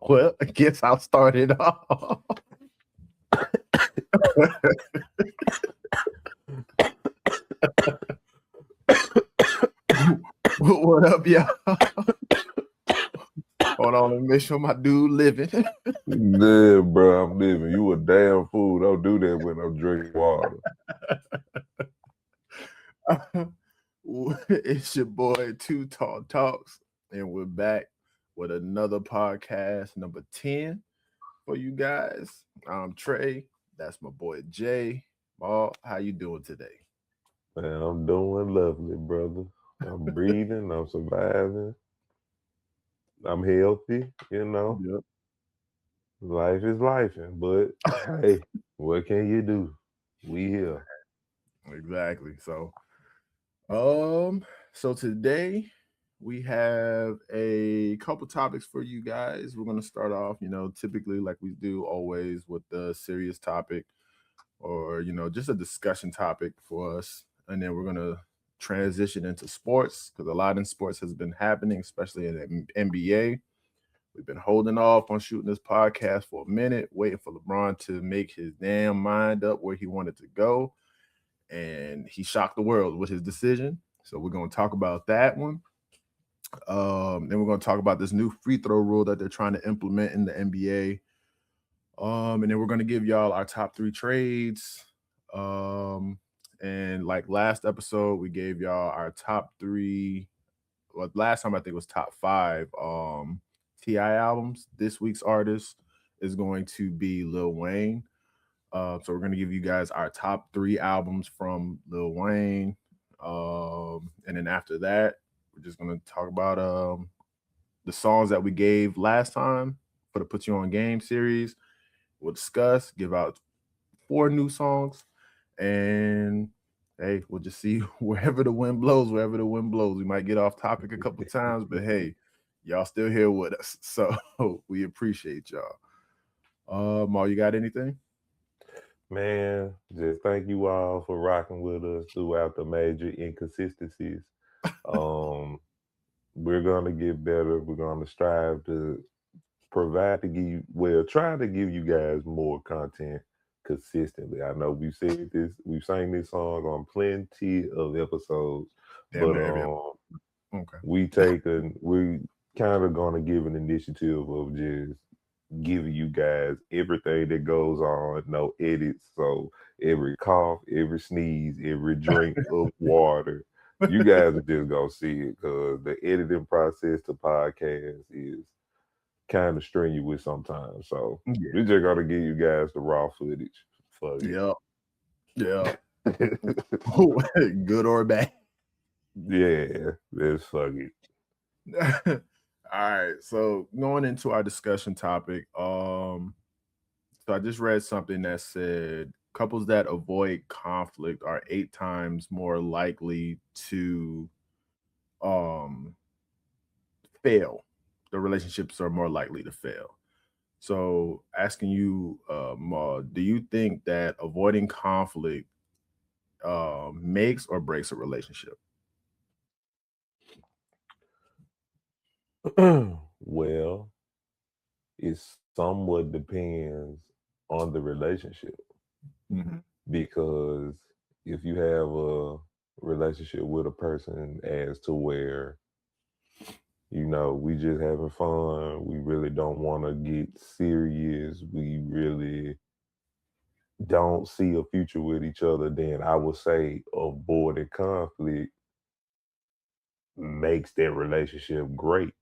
Well, I guess I'll start it off. What up, y'all? Hold on, let me make sure my dude living. Yeah, bro, I'm living. You a damn fool. Don't do that when I'm drinking water. It's your boy Two Tall Talks, and we're back with another podcast, number 10 for you guys. I'm Trey. That's my boy Jay. Paul, how you doing today? Man, I'm doing lovely, brother. I'm breathing. I'm surviving. I'm healthy. Yep. Life is life, but hey, what can you do? We here. Exactly. So today we have a couple topics for you guys. We're gonna start off, typically like we do always with the serious topic or just a discussion topic for us. And then we're gonna transition into sports because a lot in sports has been happening, especially in the NBA. We've been holding off on shooting this podcast for a minute, waiting for LeBron to make his damn mind up where he wanted to go. And he shocked the world with his decision. So we're going to talk about that one. Then we're going to talk about this new free throw rule that they're trying to implement in the NBA. And then we're going to give y'all our top 3 trades. And like last episode, we gave y'all our top 3. Well, last time I think it was top 5 T.I. albums. This week's artist is going to be Lil Wayne. So we're going to give you guys our top 3 albums from Lil Wayne. And then after that, we're just going to talk about the songs that we gave last time for the Put You On Game series. We'll discuss, give out 4 new songs, and hey, we'll just see wherever the wind blows. We might get off topic a couple times, but hey, y'all still here with us, so we appreciate y'all. Maul, you got anything? Man, just thank you all for rocking with us throughout the major inconsistencies. We're gonna get better. We're gonna strive to try to give you guys more content consistently. I know we've said this, we've sang this song on plenty of episodes, Damn but near every okay. we kind of gonna give an initiative of just giving you guys everything that goes on, no edits. So every cough, every sneeze, every drink of water, you guys are just gonna see it because the editing process to podcast is kind of strenuous sometimes. So we just gotta give you guys the raw footage. Fuck it. Yeah. Good or bad. Yeah, that's fuck it. All right. So going into our discussion topic, so I just read something that said couples that avoid conflict are 8 times more likely to fail. The relationships are more likely to fail. So asking you, do you think that avoiding conflict makes or breaks a relationship? Well, it somewhat depends on the relationship because if you have a relationship with a person as to where we just having fun, we really don't want to get serious, we really don't see a future with each other, then I would say avoiding conflict makes that relationship great.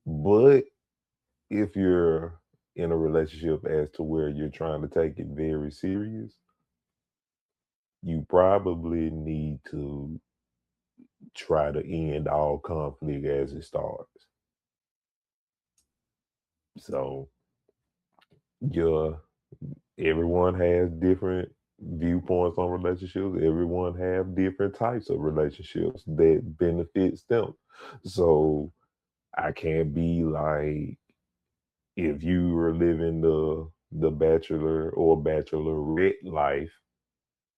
But if you're in a relationship as to where you're trying to take it very serious, you probably need to try to end all conflict as it starts. So everyone has different viewpoints on relationships. Everyone have different types of relationships that benefits them. So I can't be like, if you were living the bachelor or bachelorette life,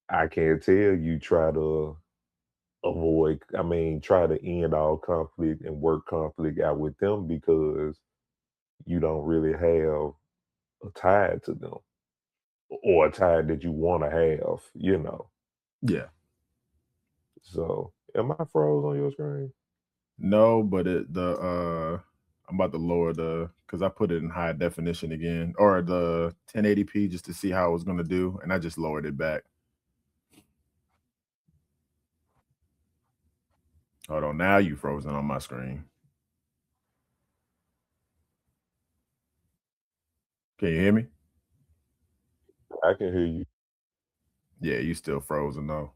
I can't tell you try to try to end all conflict and work conflict out with them because you don't really have a tie to them or a tie that you want to have, you know. Yeah. So, am I froze on your screen? No, but I'm about to lower because I put it in high definition again, or the 1080p just to see how it was gonna do, and I just lowered it back. Hold on, now you frozen on my screen. Can you hear me? I can hear you. Yeah, you still frozen though.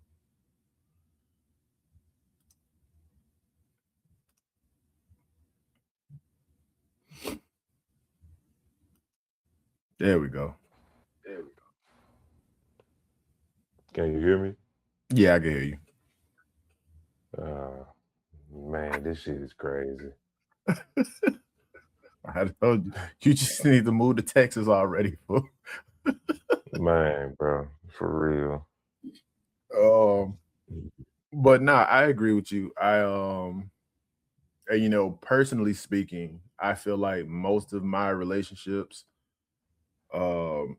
There we go. Can you hear me? Yeah, I can hear you. Uh, man, this shit is crazy. I told you, you just need to move to Texas already, fool. Man, bro, for real. Um, but nah, I agree with you. Personally speaking, I feel like most of my relationships, from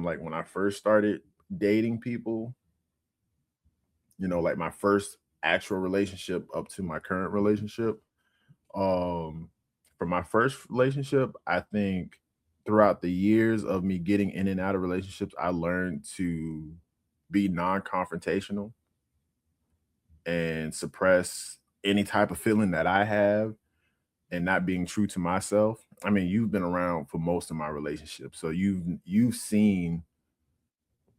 like when I first started dating people, like my first actual relationship up to my current relationship, um, for my first relationship, I think throughout the years of me getting in and out of relationships, I learned to be non-confrontational and suppress any type of feeling that I have and not being true to myself. I mean, you've been around for most of my relationships, so you've seen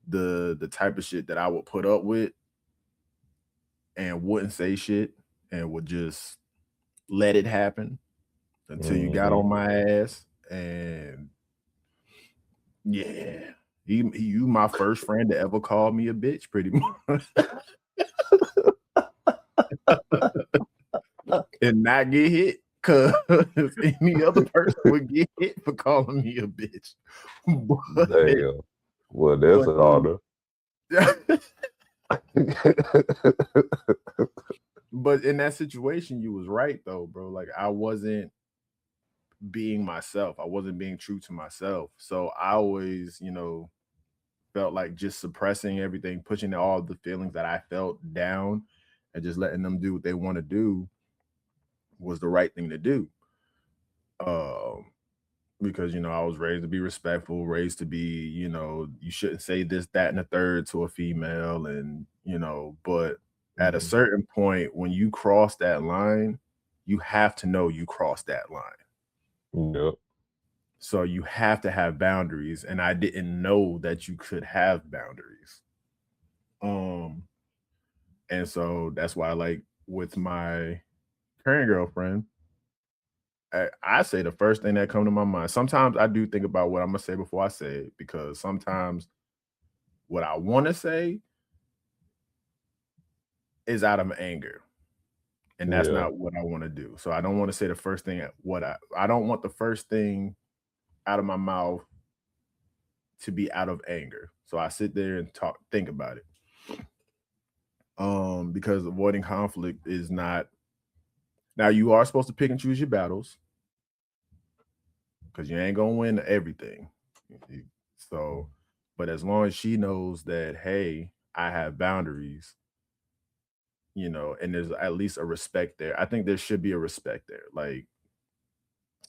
the type of shit that I would put up with and wouldn't say shit and would just let it happen until you got Hmm. on my ass. And yeah, you my first friend to ever call me a bitch, pretty much, and not get hit. Cause any other person would get hit for calling me a bitch. But Damn. Well, that's but an honor. but in that situation, you was right though, bro. Like I wasn't being myself. I wasn't being true to myself. So I always, felt like just suppressing everything, pushing all the feelings that I felt down and just letting them do what they want to do was the right thing to do. Um, because I was raised to be respectful, raised to be, you shouldn't say this, that, and the third to a female, and but at a Mhm. certain point, when you cross that line, you have to know you crossed that line. Yep. So you have to have boundaries, and I didn't know that you could have boundaries. Um, and so that's why, like, with my current girlfriend, I say the first thing that come to my mind. Sometimes I do think about what I'm gonna say before I say it because sometimes what I want to say is out of anger, and that's Yeah. not what I want to do. So I don't want to say the first thing I don't want the first thing out of my mouth to be out of anger. So I sit there and think about it. Because avoiding conflict is not, now you are supposed to pick and choose your battles because you ain't gonna win everything. So, but as long as she knows that, hey, I have boundaries, and there's at least a respect there. I think there should be a respect there. Like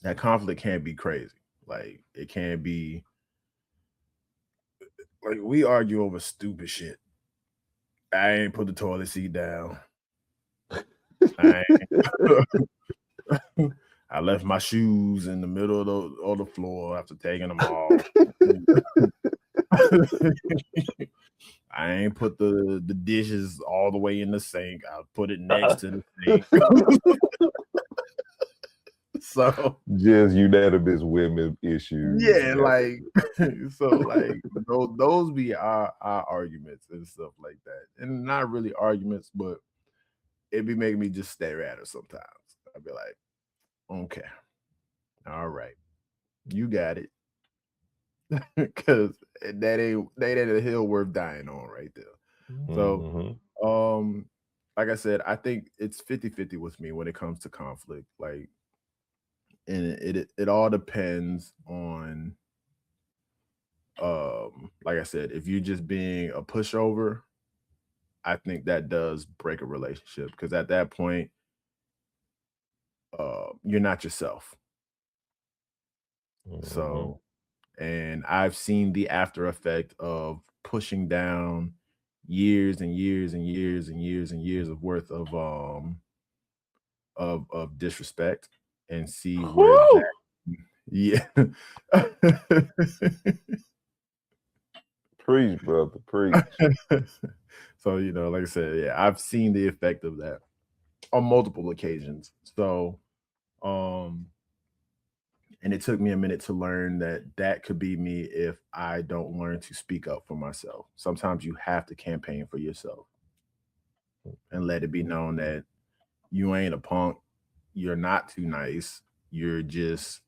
that conflict can't be crazy. Like it can't be like we argue over stupid shit. I ain't put the toilet seat down. I I left my shoes in the middle of the floor after taking them off. I ain't put the dishes all the way in the sink. I put it next to the sink. So Just unanimous women issues. yeah, Got like so like those be our arguments and stuff like that. And not really arguments, but it be making me just stare at her sometimes. I'd be like, okay, all right, you got it. Cause that ain't a hill worth dying on right there. So hmm um like I said, I think it's 50-50 with me when it comes to conflict. Like and it all depends on, like I said, if you're just being a pushover, I think that does break a relationship, because at that point, you're not yourself. Mm-hmm. So, and I've seen the after effect of pushing down years and years and years and years and years of worth of disrespect, and see where Woo! that, yeah. Preach, brother, preach. So, like I said, yeah, I've seen the effect of that on multiple occasions. So, um, and it took me a minute to learn that that could be me if I don't learn to speak up for myself. Sometimes you have to campaign for yourself and let it be known that you ain't a punk, you're not too nice, you're just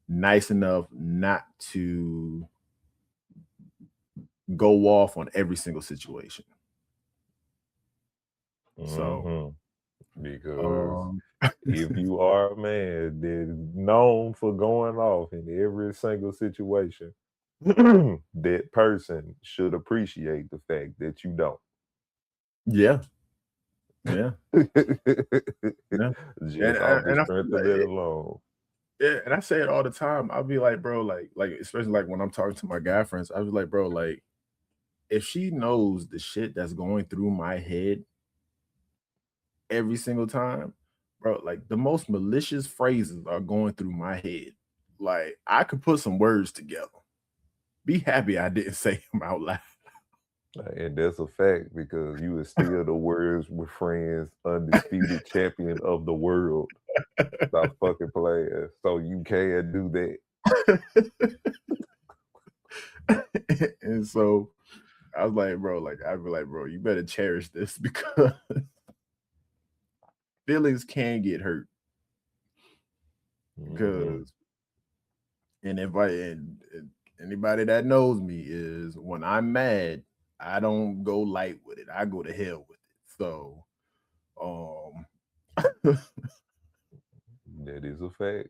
nice enough not to go off on every single situation. So, Mm-hmm. Because um, if you are a man that is known for going off in every single situation, that person should appreciate the fact that you don't. yeah, yeah, yeah, Just off the and I feel strength of like that alone. yeah, and I say it all the time. I'll be like, bro, like especially like when I'm talking to my guy friends, I was like, bro, like if she knows the shit that's going through my head every single time, bro, like the most malicious phrases are going through my head. Like I could put some words together. Be happy I didn't say them out loud. And that's a fact because you is still the words with friends, undisputed champion of the world. Stop fucking playing. So you can do that. And so I was like, bro, like I'd be like, bro, you better cherish this because feelings can get hurt. Hmm. Because and if I and anybody that knows me is when I'm mad, I don't go light with it. I go to hell with it. So um That is a fact.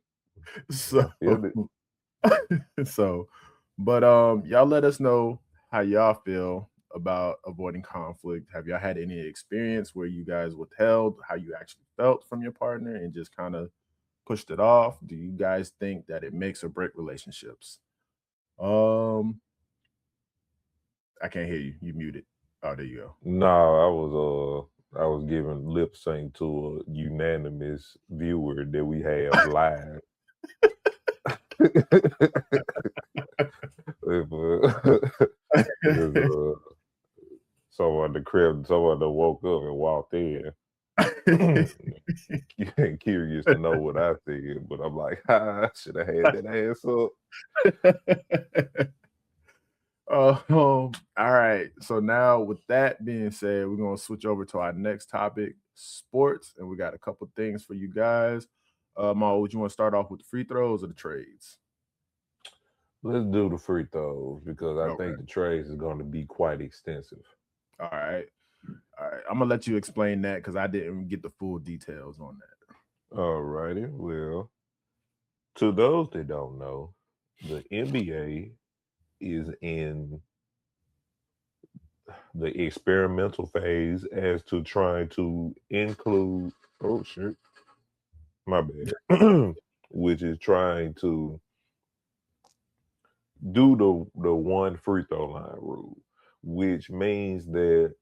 I so feel it. so but y'all let us know how y'all feel about avoiding conflict. Have y'all had any experience where you guys withheld how you actually felt from your partner and just kind of pushed it off? Do you guys think that it makes or break relationships? Um, I can't hear you. You muted. Oh, there you go. No, I was giving lip sync to a unanimous viewer that we have live. If, because someone the crib, someone that woke up and walked in. You ain't curious to know what I said, but I'm like, I should have had that ass up. All right. So now, with that being said, we're gonna switch over to our next topic, sports, and we got a couple things for you guys. Mo, would you want to start off with the free throws or the trades? Let's do the free throws because I Okay. think the trades is going to be quite extensive. All right. All right. I'm gonna let you explain that because I didn't get the full details on that. All righty. Well, to those that don't know, the NBA is in the experimental phase as to trying to include, oh shit, my bad, which is trying to do the one free throw line rule, which means that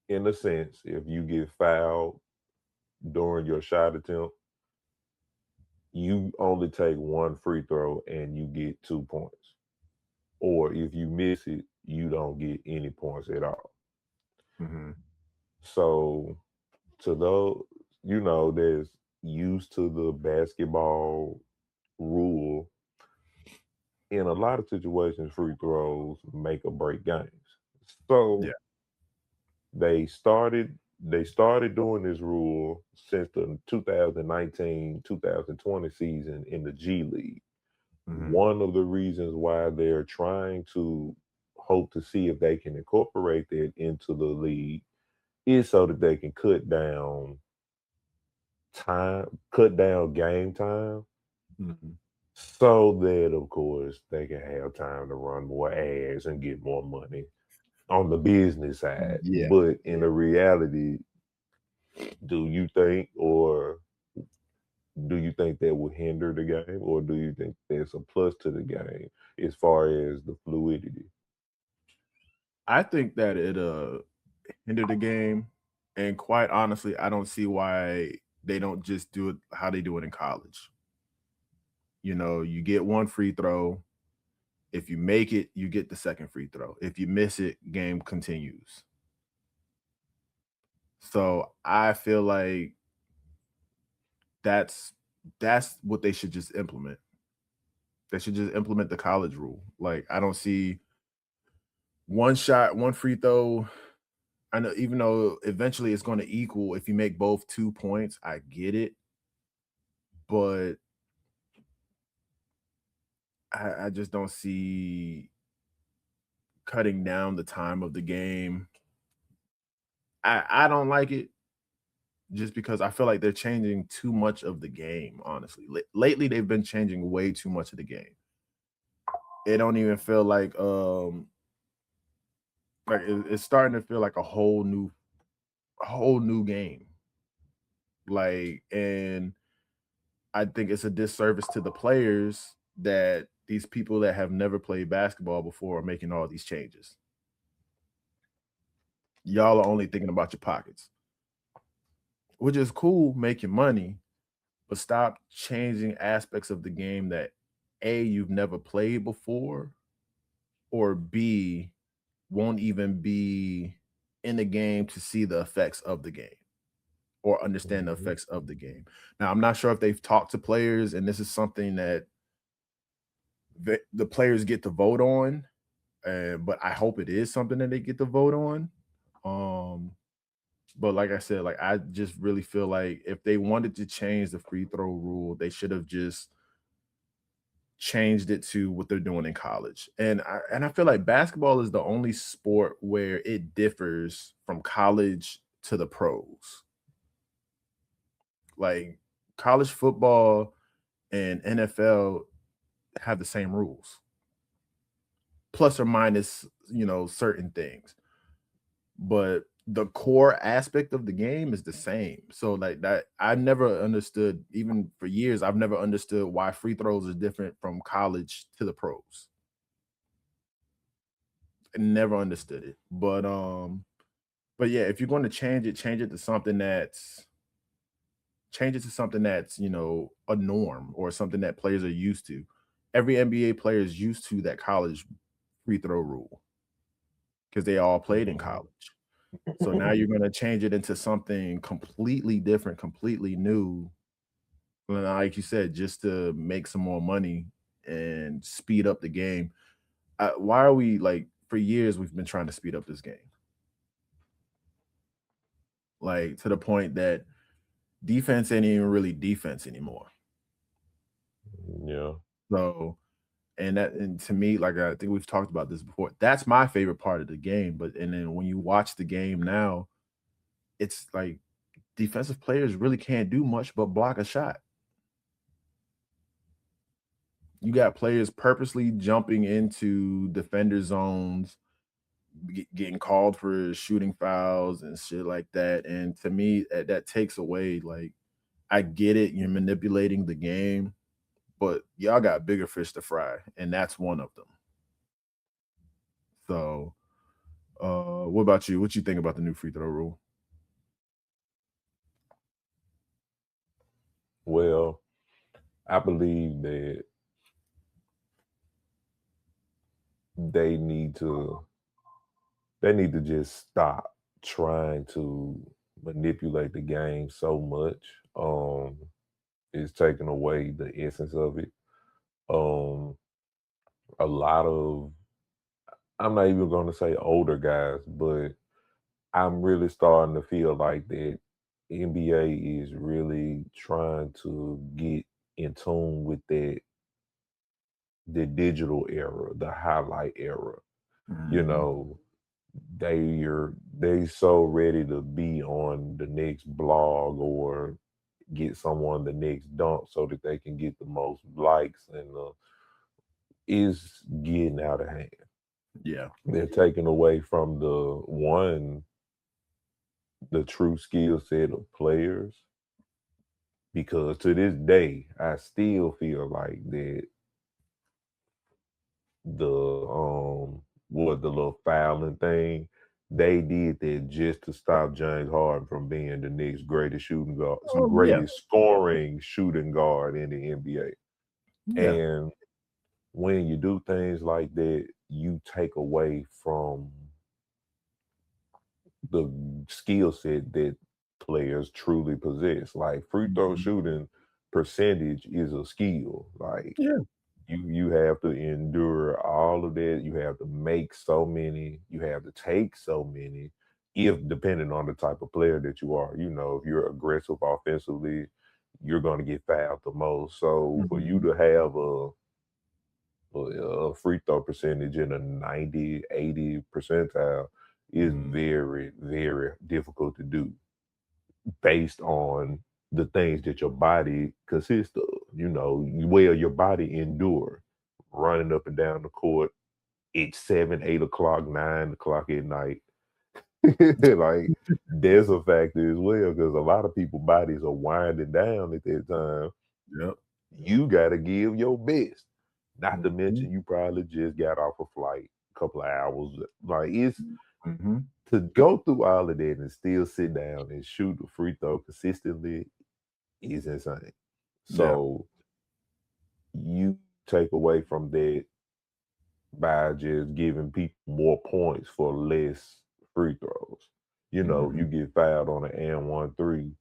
in a sense, if you get fouled during your shot attempt, you only take one free throw and you get 2 points. Or if you miss it, you don't get any points at all. Hmm. So to those, that's used to the basketball rule, in a lot of situations, free throws make or break games. Yeah. So they started doing this rule since the 2019-2020 season in the G League. Hmm. One of the reasons why they're trying to hope to see if they can incorporate that into the league is so that they can cut down cut down game time Mhm. so that of course they can have time to run more ads and get more money on the business side. Yeah, But in yeah. the reality, do you think or do you think that would hinder the game or do you think there's a plus to the game as far as the fluidity? I think that it hinder the game, and quite honestly, I don't see why they don't just do it how they do it in college. You know, you get one free throw. If you make it, you get the second free throw. If you miss it, game continues. So I feel like that's that's what they should just implement. They should just implement the college rule. Like I don't see one shot, one free throw. I know even though eventually it's going to equal if you make both 2 points, I get it. But I just don't see cutting down the time of the game. I don't like it just because I feel like they're changing too much of the game, honestly. Lately, they've been changing way too much of the game. It don't even feel like it's starting to feel like a whole new game. Like, and I think it's a disservice to the players that these people that have never played basketball before are making all these changes. Y'all are only thinking about your pockets, which is cool, making money, but stop changing aspects of the game that A, you've never played before, or B, won't even be in the game to see the effects of the game or understand the Mhm. effects of the game. Now, I'm not sure if they've talked to players, and this is something that the players get to vote on, but I hope it is something that they get to vote on. Um, but like I said, like I just really feel like if they wanted to change the free throw rule, they should have just changed it to what they're doing in college. And I feel like basketball is the only sport where it differs from college to the pros. Like college football and NFL have the same rules, plus or minus, certain things. But the core aspect of the game is the same. So like that, I never understood, even for years, I've never understood why free throws are different from college to the pros. I never understood it. But yeah, if you're going to change it to something that's change it to something that's, a norm or something that players are used to. Every NBA player is used to that college free throw rule because they all played in Mhm. college. So now you're gonna change it into something completely different, completely new, like you said, just to make some more money and speed up the game. Why are we like for years we've been trying to speed up this game, like to the point that defense ain't even really defense anymore. Yeah. So and to me, like I think we've talked about this before, that's my favorite part of the game. But and then when you watch the game now, it's like defensive players really can't do much but block a shot. You got players purposely jumping into defender zones, getting called for shooting fouls and shit like that. And to me, that takes away like I get it, you're manipulating the game, but y'all got bigger fish to fry, and that's one of them. So, what about you? What you think about the new free throw rule? Well, I believe that they need to they need to just stop trying to manipulate the game so much. It's taking away the essence of it. Um, a lot of I'm not even going to say older guys, but I'm really starting to feel like that NBA is really trying to get in tune with the digital era, the highlight era. You Mhm. know, they so ready to be on the next blog or get someone the next dunk so that they can get the most likes, and is getting out of hand. Yeah. They're taking away from the true skill set of players, because to this day I still feel like that the little fouling thing, they did that just to stop James Harden from being the next greatest shooting guard, Oh yeah. greatest scoring shooting guard in the NBA. Yeah. And when you do things like that, you take away from the skill set that players truly possess. Like free throw Mhm. shooting percentage is a skill. Like Yeah. you have to endure all of that. You have to make so many. You have to take so many. If depending on the type of player that you are, if you're aggressive offensively, you're going to get fouled the most. So for you Mhm. to have a free throw percentage in a 90, 80 percentile is Mhm. very, very difficult to do based on the things that your body consists of. Well, your body endure running up and down the court at 7, 8 o'clock, 9 o'clock at night. Like there's a factor as well, because a lot of people bodies are winding down at that time. Yep. You got to give your best. Not to Mhm. mention, you probably just got off a flight, a couple of hours. Like it's Mhm. to go through all of that and still sit down and shoot the free throw consistently is insane. Yeah. So you take away from that by just giving people more points for less free throws. Mhm. You get fouled on an and 1 3,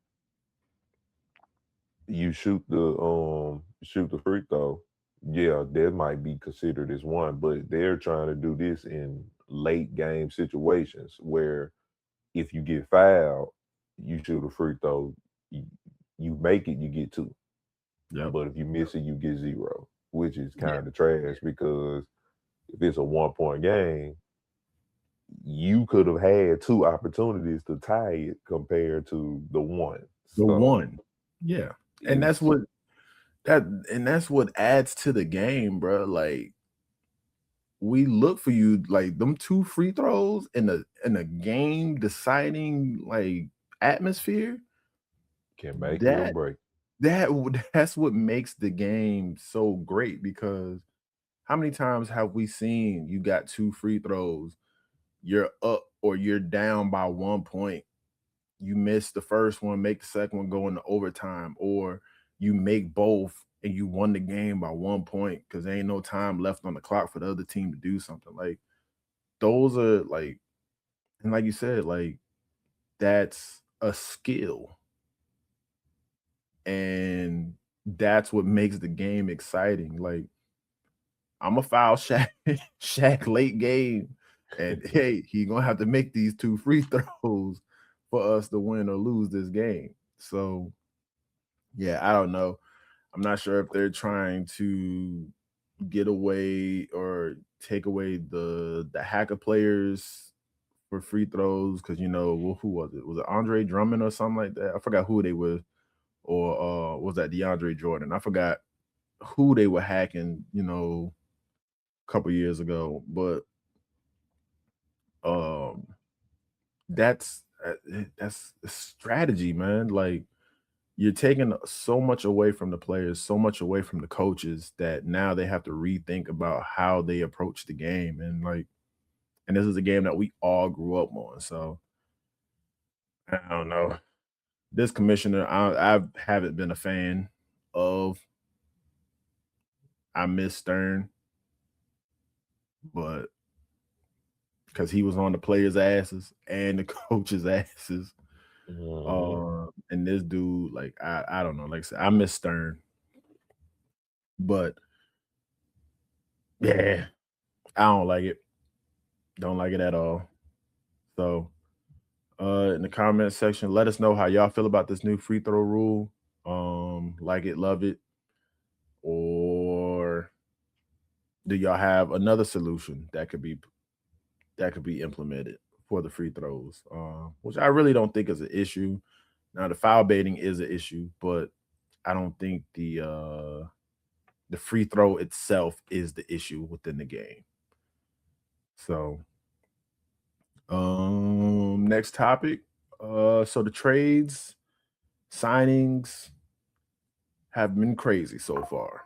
you shoot the free throw, yeah, that might be considered as one, but they're trying to do this in late game situations where if you get fouled, you shoot a free throw, you, you make it, you get two. Yep. But if you miss it, you get zero, which is Yeah. kind of trash, because if it's a 1 point game, you could have had two opportunities to tie it compared to the one. The So one. Yeah. And that's it's what that and that's what adds to the game, bro. Like we look for you like them two free throws in a game deciding like atmosphere. can make it or That break. that's what makes the game so great, because how many times have we seen you got two free throws, you're up or you're down by 1 point, you miss the first one, make the second one go into overtime, or you make both and you won the game by 1 point because there ain't no time left on the clock for the other team to do something. Like those are like, and like you said, like that's a skill, and that's what makes the game exciting. Like I'm a foul Shaq, Shaq late game, and hey, he gonna have to make these two free throws for us to win or lose this game. So yeah, I don't know. I'm not sure if they're trying to get away or take away the hacker players for free throws, because who was it? Was it Andre Drummond or something like that? I forgot who they were, or was that DeAndre Jordan? I forgot who they were hacking, a couple years ago, but um, that's a strategy, man. Like you're taking so much away from the players, so much away from the coaches, that now they have to rethink about how they approach the game. And this is a game that we all grew up on. So I don't know. This commissioner, I haven't been a fan of. I miss Stern, but because he was on the players' asses and the coaches' asses. Mhm. And this dude, like, I don't know. Like I said, I miss Stern, but yeah, I don't like it. Don't like it at all. So, in the comment section, let us know how y'all feel about this new free throw rule. Like it, love it, or do y'all have another solution that could be implemented for the free throws? Which I really don't think is an issue. Now the foul baiting is an issue, but I don't think the free throw itself is the issue within the game. So, next topic. So the trades, signings have been crazy so far.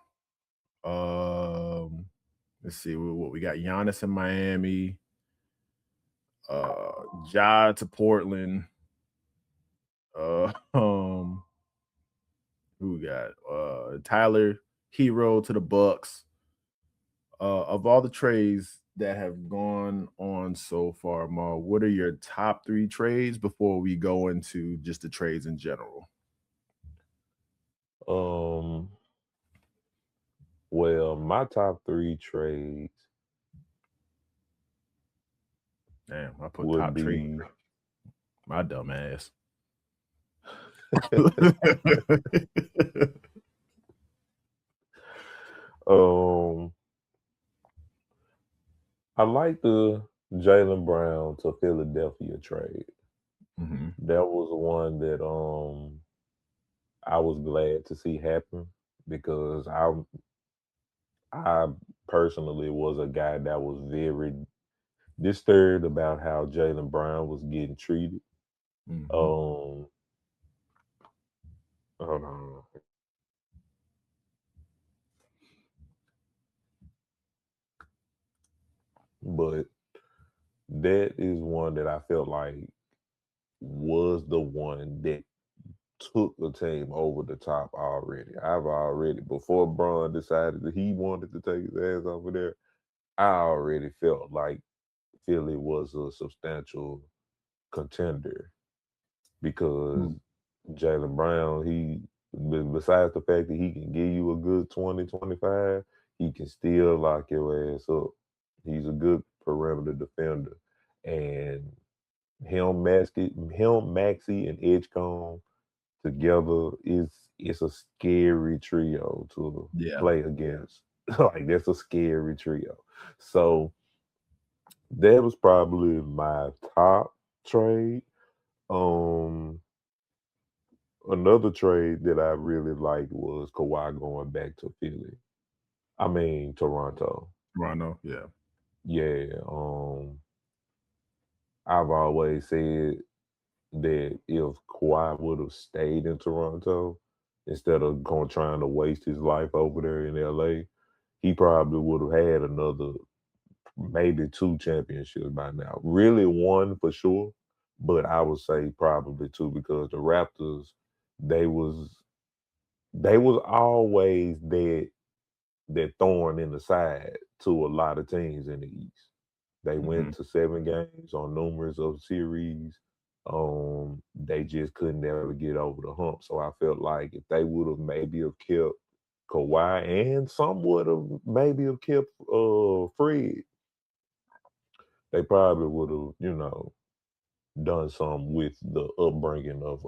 Let's see what we got. Giannis in Miami, Ja to Portland. Who we got? Tyler Hero to the Bucks. Of all the trades that have gone on so far, Ma, what are your top 3 trades before we go into just the trades in general? Um, well, my top 3 trades Damn, I put would top trade. be My dumb ass. um I like the Jaylen Brown to Philadelphia trade. Mhm. That was one that I was glad to see happen because I personally was a guy that was very disturbed about how Jaylen Brown was getting treated. Mhm. Um, hold on. But that is one that I felt like was the one that took the team over the top already. I've already, before Braun decided that he wanted to take his ass over there, I already felt like Philly was a substantial contender because Mm. Jaylen Brown, besides the fact that he can give you a good 20, 25, he can still lock your ass up. He's a good perimeter defender. And Maxey, and Edgecombe together it's a scary trio to Yeah. play against. Like that's a scary trio. So that was probably my top trade. Um Another trade that I really liked was Kawhi going back to Philly. I mean Toronto. Toronto, yeah. Yeah. I've always said that if Kawhi would have stayed in Toronto instead of going trying to waste his life over there in LA, he probably would have had another maybe 2 championships by now. Really one for sure, but I would say probably two because the Raptors, they was they was always that thorn in the side to a lot of teams in the East. They went Mhm. to 7 games on numerous of series. They just couldn't ever get over the hump. So I felt like if they would have maybe have kept Kawhi and some would have maybe have kept Fred, they probably would have, done some with the upbringing of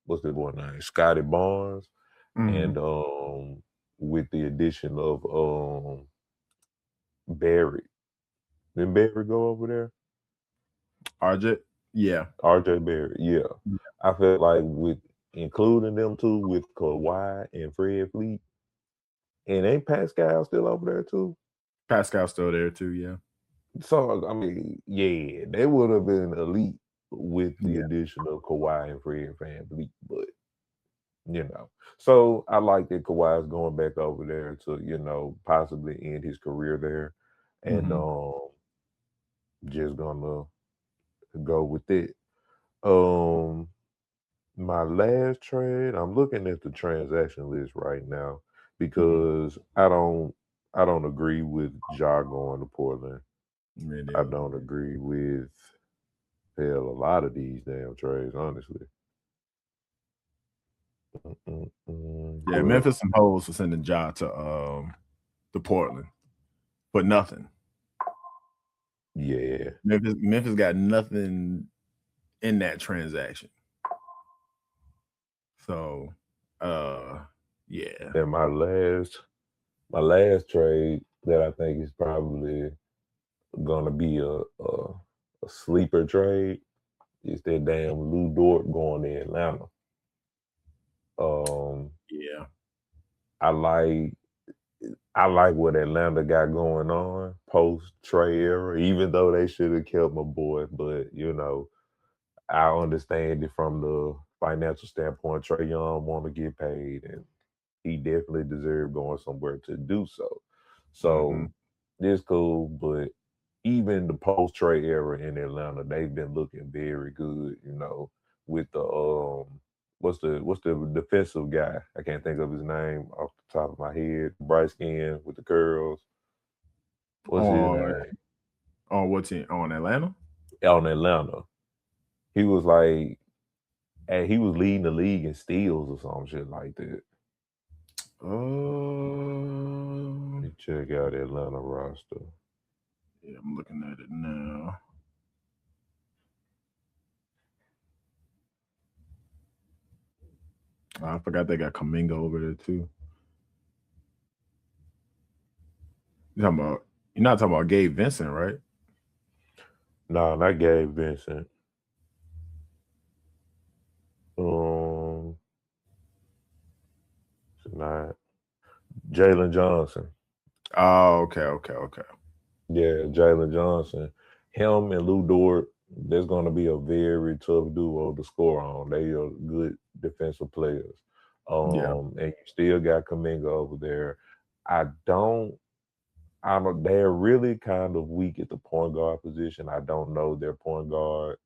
what's the boy name? Scotty Barnes and Mhm. with the addition of Barry. Didn't Barry go over there? RJ? Yeah. RJ Barry, yeah. Yeah. I felt like with including them two with Kawhi and Fred Fleet, and ain't Pascal still over there too? Pascal's still there too, yeah. So I mean, yeah, they would have been elite with the Yeah. addition of Kawhi and Fred Van Vliet, but So I like that Kawhi is going back over there to, possibly end his career there. And Mhm. just gonna go with it. Um my last trade, I'm looking at the transaction list right now Mhm. because I don't agree with Ja going to Portland. Me I neither. don't agree with hell a lot of these damn trades, honestly. Yeah, But Memphis and hoes for sending Ja to Portland for nothing. yeah. Memphis got nothing in that transaction. So, uh, yeah. And my last trade that I think is probably gonna be a sleeper trade It's that damn Lou Dort going to Atlanta. Yeah. I like what Atlanta got going on post Trey era, even though they should have kept my boy. But I understand it from the financial standpoint. Trey Young want to get paid, and he definitely deserved going somewhere to do so. Mm-hmm. So this cool, but even the post Trey era in Atlanta, they've been looking very good. With the what's the defensive guy? I can't think of his name off the top of my head. Bright skin with the curls. What's his On name? what team? On Atlanta? Out in Atlanta. He was like, and he was leading the league in steals or some shit like that. Let me check out the Atlanta roster. Yeah, I'm looking at it now. I forgot they got Kaminga over there too. You're not talking about Gabe Vincent, right? No, not Gabe Vincent. Um, it's not Jalen Johnson. Oh, okay. Yeah, Jalen Johnson. Him and Lou Dort, there's going to be a very tough duo to score on. They are good defensive players. Yeah. And you still got Kaminga over there. I don't, they're really kind of weak at the point guard position. I don't know their point guard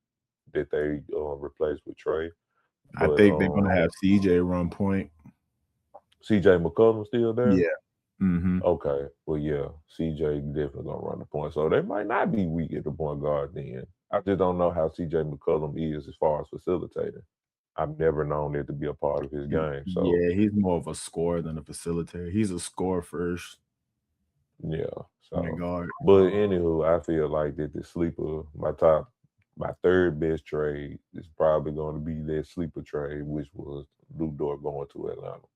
that they replaced with Trey. I But think they're gonna have CJ run point. CJ McCollum still there? Yeah. Mm-hmm. Okay. Well, yeah, CJ definitely gonna run the point. So they might not be weak at the point guard then. I just don't know how CJ McCollum is as far as facilitating. I've never known it to be a part of his game. So Yeah, he's more of a scorer than a facilitator. He's a scorer first yeah. point So guard. but anywho, I feel like that the sleeper, my third best trade is probably going to be that sleeper trade, which was Lou Dort going to Atlanta.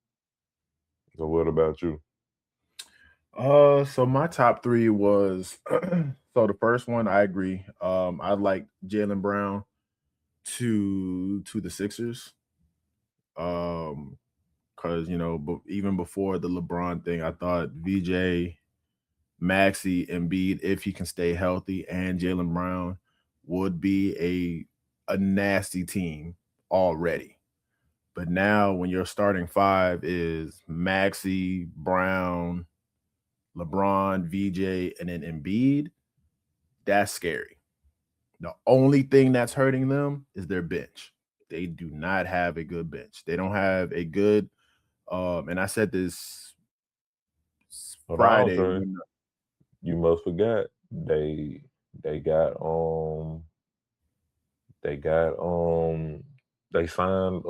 So what about you? So my top three was so the first one I agree. I like Jalen Brown to the Sixers. Because but even before the LeBron thing, I thought VJ, Maxi, Embiid, if he can stay healthy, and Jalen Brown would be a nasty team already. But now when your starting five is Maxi, Brown, LeBron, VJ, and then Embiid, that's scary. The only thing that's hurting them is their bench. They do not have a good bench. They don't have a good and I said this Hold on, Friday Trey. when You must forget they got they got they signed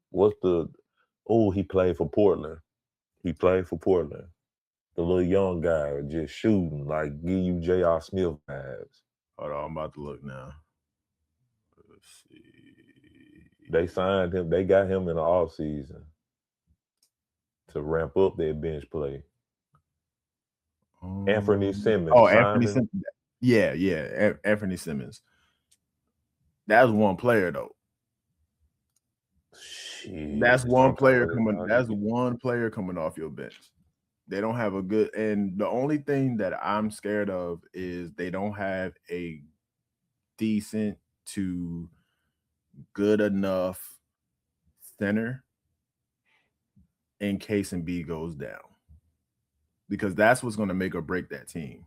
what's the he played for Portland. He played for Portland. The little young guy just shooting like give you J.R. Smith vibes. hold on, I'm about to look now. Let's see. They signed him, they got him in the off season to ramp up their bench play. Anthony Simmons, Anthony Simon. Simmons. Yeah, Anthony Simmons. That's one player though. Shit. That's one player Sometimes coming. That's one player coming off your bench. They don't have a good, and the only thing that I'm scared of is they don't have a decent to good enough center in case Embiid goes down, because that's what's going to make or break that team.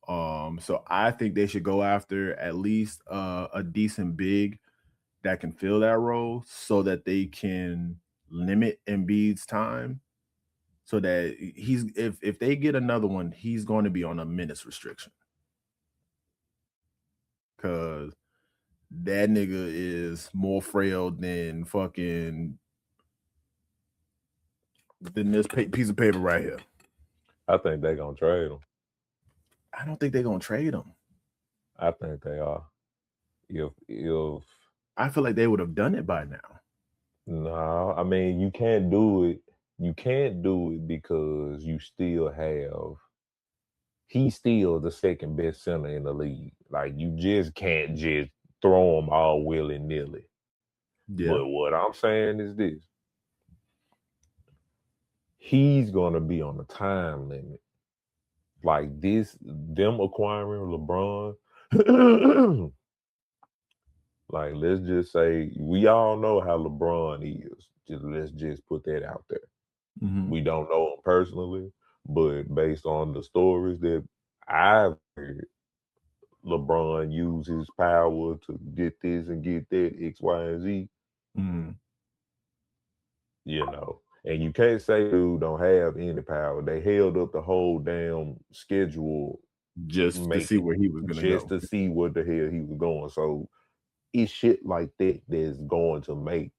So I think they should go after at least a decent big that can fill that role, so that they can limit Embiid's time, so that he's if they get another one, he's going to be on a minutes restriction, because that nigga is more frail than fucking than this piece of paper right here. I think they're gonna trade him. I don't think they're gonna trade him. I think they are. If I feel like they would have done it by now. No, I mean you can't do it. You can't do it because you still have he's still the second best center in the league. Like you just can't just throw him all willy nilly. Yeah. But what I'm saying is this: he's gonna be on a time limit. Like this, them acquiring LeBron. Like let's just say we all know how LeBron is. Let's just put that out there. Mm-hmm. We don't know him personally, but based on the stories that I've heard, LeBron used his power to get this and get that, X, Y, and Z, Mm-hmm. you know. And you can't say dude don't have any power. They held up the whole damn schedule, Just to see making where he was gonna just go. to see what the hell he was going. So it's shit like that that's going to make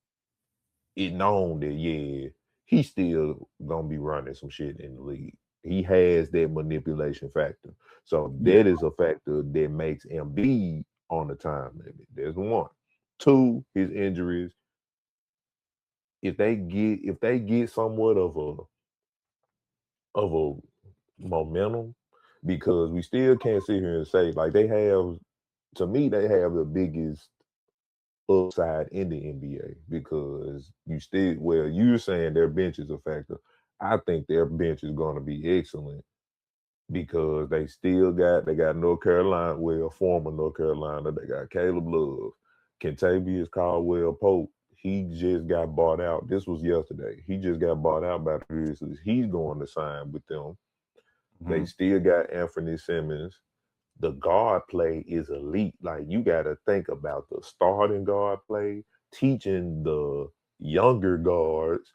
it known that yeah, he's still gonna be running some shit in the league. He has that manipulation factor. So Yeah. that is a factor that makes Embiid on the time limit. There's one. Two, his injuries. If they get somewhat of a momentum, because we still can't sit here and say like they have, to me, they have the biggest upside in the NBA because you still, well, you're saying their bench is a factor. I think their bench is going to be excellent because they got North Carolina, well, former North Carolina, they got Caleb Love, Kentavious Caldwell Pope. He just got bought out. This was yesterday. He just got bought out by the Grizzlies. He's going to sign with them. Mm-hmm. They still got Anthony Simmons. The guard play is elite. Like you got to think about the starting guard play, teaching the younger guards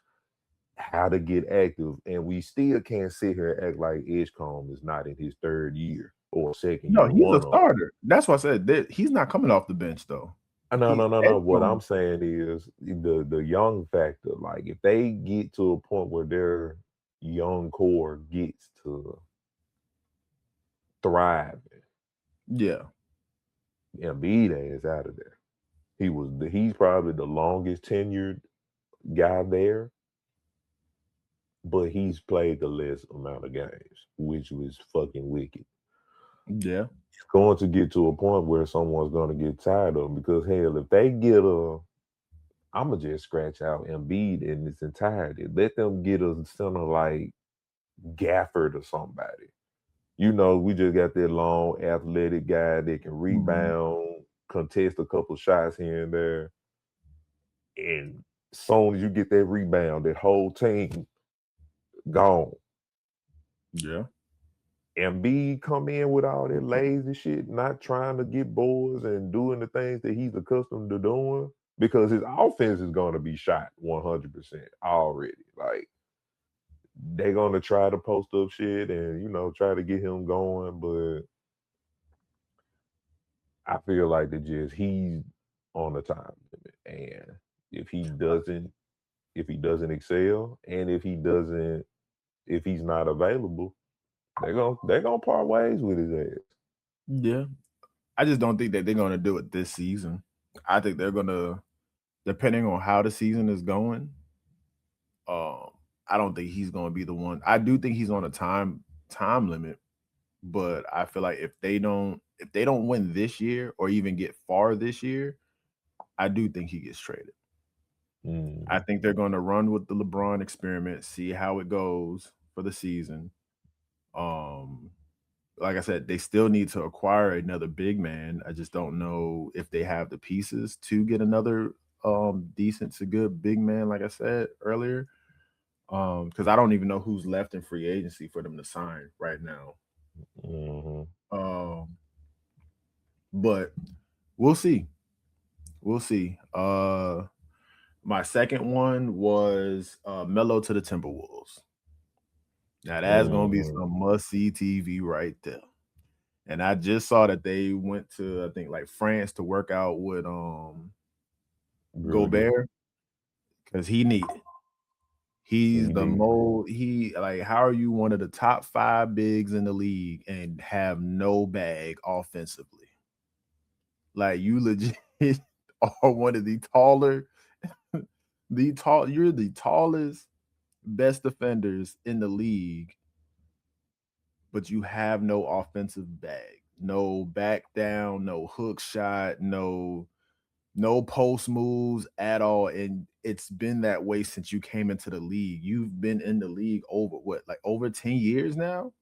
how to get active, and we still can't sit here and act like Edgecombe is not in his third year or second No, year. he's a One of them. starter. That's why I said that he's not coming off the bench though. No, He no, no, no. What I'm Edgecombe, saying is the young factor. Like if they get to a point where their young core gets to thrive, yeah, Embiid is out of there. He's probably the longest tenured guy there, but he's played the less amount of games, which was fucking wicked. yeah, It's going to get to a point where someone's going to get tired of him because hell, if they get I'ma just scratch out Embiid in its entirety. Let them get a center like Gafford or somebody. You know, we just got that long athletic guy that can mm-hmm. rebound, contest a couple shots here and there, and soon as you get that rebound, that whole team gone. Yeah, Embiid come in with all that lazy shit, not trying to get boards and doing the things that he's accustomed to doing because his offense is going to be shot 100% already. Like they're going to try to post up shit and try to get him going, but I feel like he's on the time limit, and if he doesn't excel, and if he's not available, they're gonna part ways with his ass. yeah. I just don't think that they're gonna do it this season. I think they're gonna, depending on how the season is going. Um, I don't think he's gonna be the one. I do think he's on a time limit, but I feel like if they don't win this year or even get far this year, I do think he gets traded. I Mm. think they're going to run with the LeBron experiment, see how it goes for the season. Um, like I said, they still need to acquire another big man. I just don't know if they have the pieces to get another decent to good big man, like I said earlier. Because I don't even know who's left in free agency for them to sign right now. Hmm. Um, but we'll see. We'll see. My second one was Melo to the Timberwolves. Now that's gonna be Hmm. some must see TV right there. And I just saw that they went to, I think, like France to work out with Rudy. Gobert because he needed. He's He the did. most he like how are you one of the top five bigs in the league and have no bag offensively? Like you legit are one of the taller, you're the tallest, best defenders in the league, but you have no offensive bag, no back down, no hook shot, no post moves at all. And it's been that way since you came into the league. You've been in the league over what, like over 10 years now,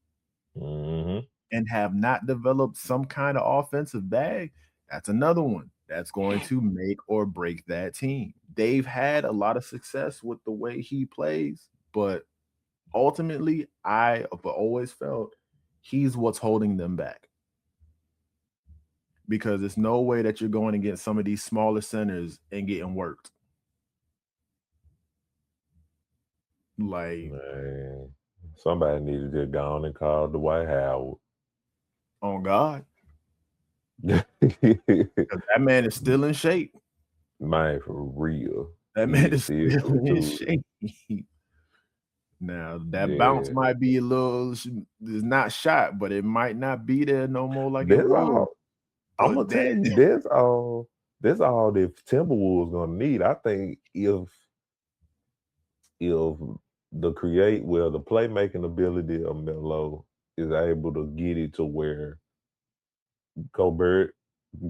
Mm-hmm. and have not developed some kind of offensive bag. That's another one that's going to make or break that team. They've had a lot of success with the way he plays, but ultimately, I have always felt he's what's holding them back, because there's no way that you're going against some of these smaller centers and getting worked. Like, Man, somebody needed to go on and call Dwight Howard. on God, because that man is still in shape. Man, for real. That He man is is still still with in too. shape. Now that bounce Yeah. might be a little, is not shot, but it might not be there no more like it That's was. all. I'm But gonna tell you, that's all the Timberwolves gonna need. I think if the playmaking ability of Melo is able to get it to where Gobert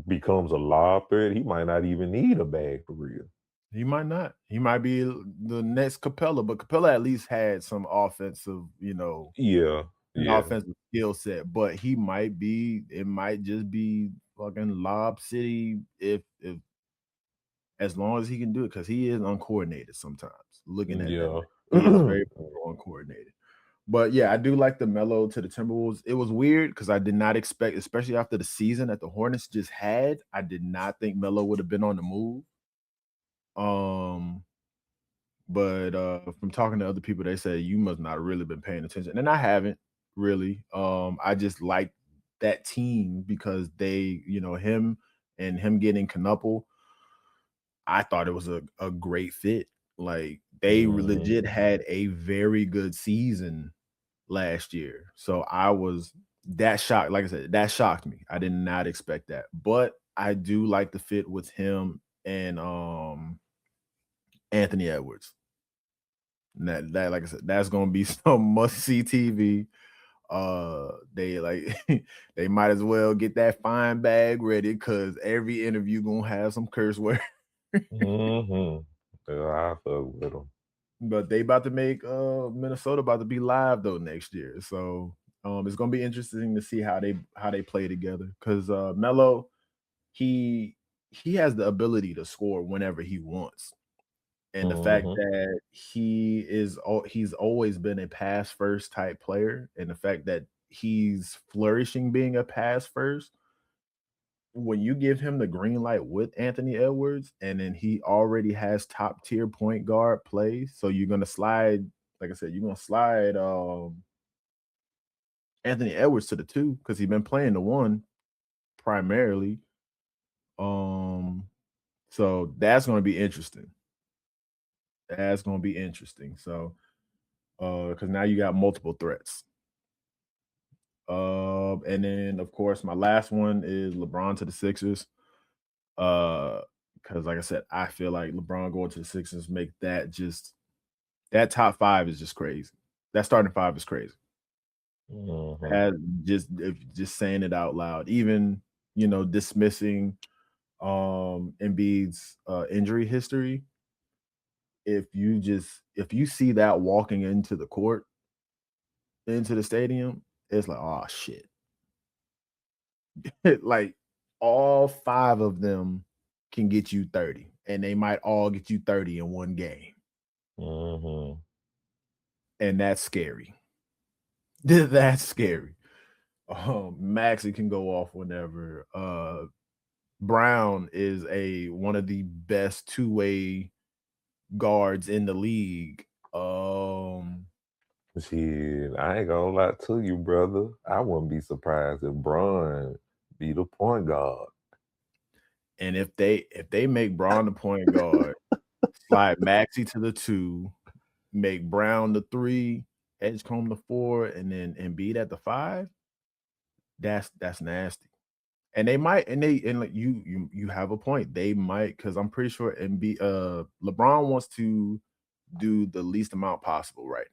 becomes a lob threat, he might not even need a bag for real. he might not. He might be the next Capella, but Capella at least had some offensive, Yeah, an yeah, offensive skill set. But he might be. It might just be fucking Lob City if as long as he can do it, because he is uncoordinated sometimes. Looking at that yeah. man, he is very uncoordinated. But yeah, I do like the Melo to the Timberwolves. It was weird because I did not expect, especially after the season that the Hornets just had, I did not think Melo would have been on the move. Um, but from talking to other people, they say you must not really been paying attention, and I haven't really. I just like that team because they, him and him getting Knuckle. I thought it was a great fit. Like they Mhm. legit had a very good season last year. So I was that shocked. Like I said, that shocked me. I did not expect that. But I do like the fit with him and Anthony Edwards. And that like I said, that's gonna be some must see TV. They like they might as well get that fine bag ready because every interview gonna have some curse words. Mhm. Yeah, I fuck with him. But they about to make Minnesota about to be live though next year. So it's gonna be interesting to see how they play together. Cause Melo, he he has the ability to score whenever he wants. And the fact Mhm. that he's always been a pass first type player, and the fact that he's flourishing being a pass first, when you give him the green light with Anthony Edwards, and then he already has top tier point guard play, so you're gonna slide, like I said, you're gonna slide Anthony Edwards to the two because he's been playing the one primarily. Um, so that's gonna be interesting. That's gonna be interesting. So, because now you got multiple threats. And then of course my last one is LeBron to the Sixers. Uh, because like I said, I feel like LeBron going to the Sixers make that top five is just crazy. That starting five is crazy. Mhm. As just saying it out loud, even dismissing Embiid's injury history. If you see that walking into the court, into the stadium, it's like, oh shit. Like all five of them can get you 30, and they might all get you 30 in one game. Mhm. And that's scary. That's scary. Maxi can go off whenever. Brown is a one of the best two-way guards in the league. Shit, I ain't gonna lie to you, brother. I wouldn't be surprised if Bron be the point guard. And if they make Braun the point guard, slide Maxi to the two, make Brown the three, Edgecombe the four, and then Embiid at the five, that's nasty. And they might, and like you have a point. They might, because I'm pretty sure LeBron wants to do the least amount possible right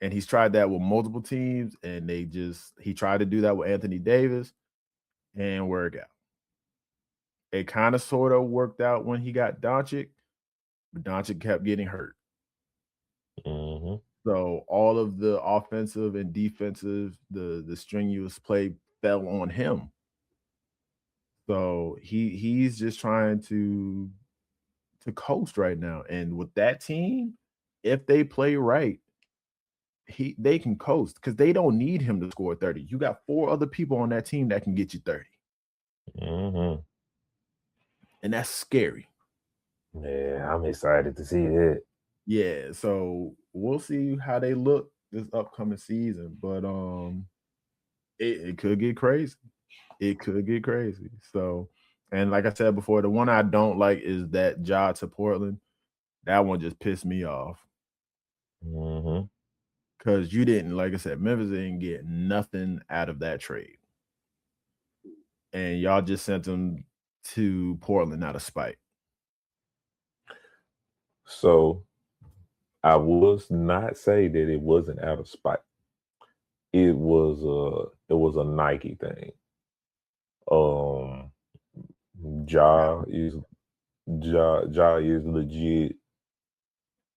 now. And he's tried that with multiple teams, and he tried to do that with Anthony Davis and work out. It kind of sort of worked out when he got Doncic, but Doncic kept getting hurt. Mm-hmm. So all of the offensive and defensive, the strenuous play fell on him. So he's just trying to coast right now. And with that team, if they play right, they can coast because they don't need him to score 30. You got 4 other people on that team that can get you 30. Mm-hmm. And that's scary. Yeah, I'm excited to see it. Yeah, so we'll see how they look this upcoming season, but it could get crazy. It could get crazy. So, and like I said before, the one I don't like is that Ja to Portland. That one just pissed me off. Mm-hmm. Because you didn't, like I said, Memphis didn't get nothing out of that trade. And y'all just sent him to Portland out of spite. So I was not say that it wasn't out of spite. It was a Nike thing. Ja is legit.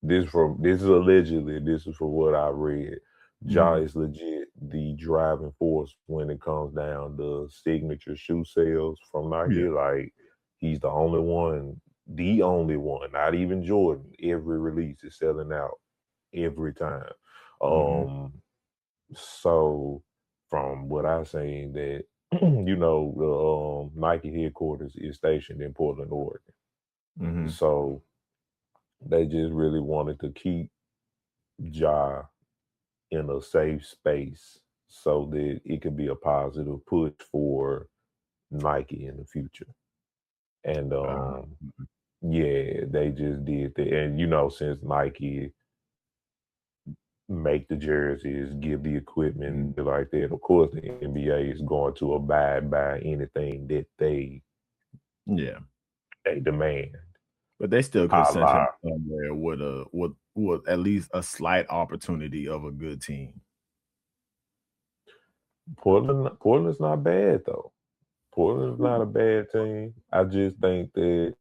This is allegedly. This is for what I read. Ja is legit the driving force when it comes down to signature shoe sales from Nike. Yeah. Like he's the only one, not even Jordan. Every release is selling out every time. So from what I'm saying that the Nike headquarters is stationed in Portland, Oregon. So they just really wanted to keep Ja in a safe space so that it could be a positive push for Nike in the future. And yeah, they just did that. And since Nike make the jerseys, give the equipment like that, of course the NBA is going to abide by anything that they demand. But they still could send him somewhere with at least a slight opportunity of a good team. Portland's not bad though. Portland's not a bad team. I just think that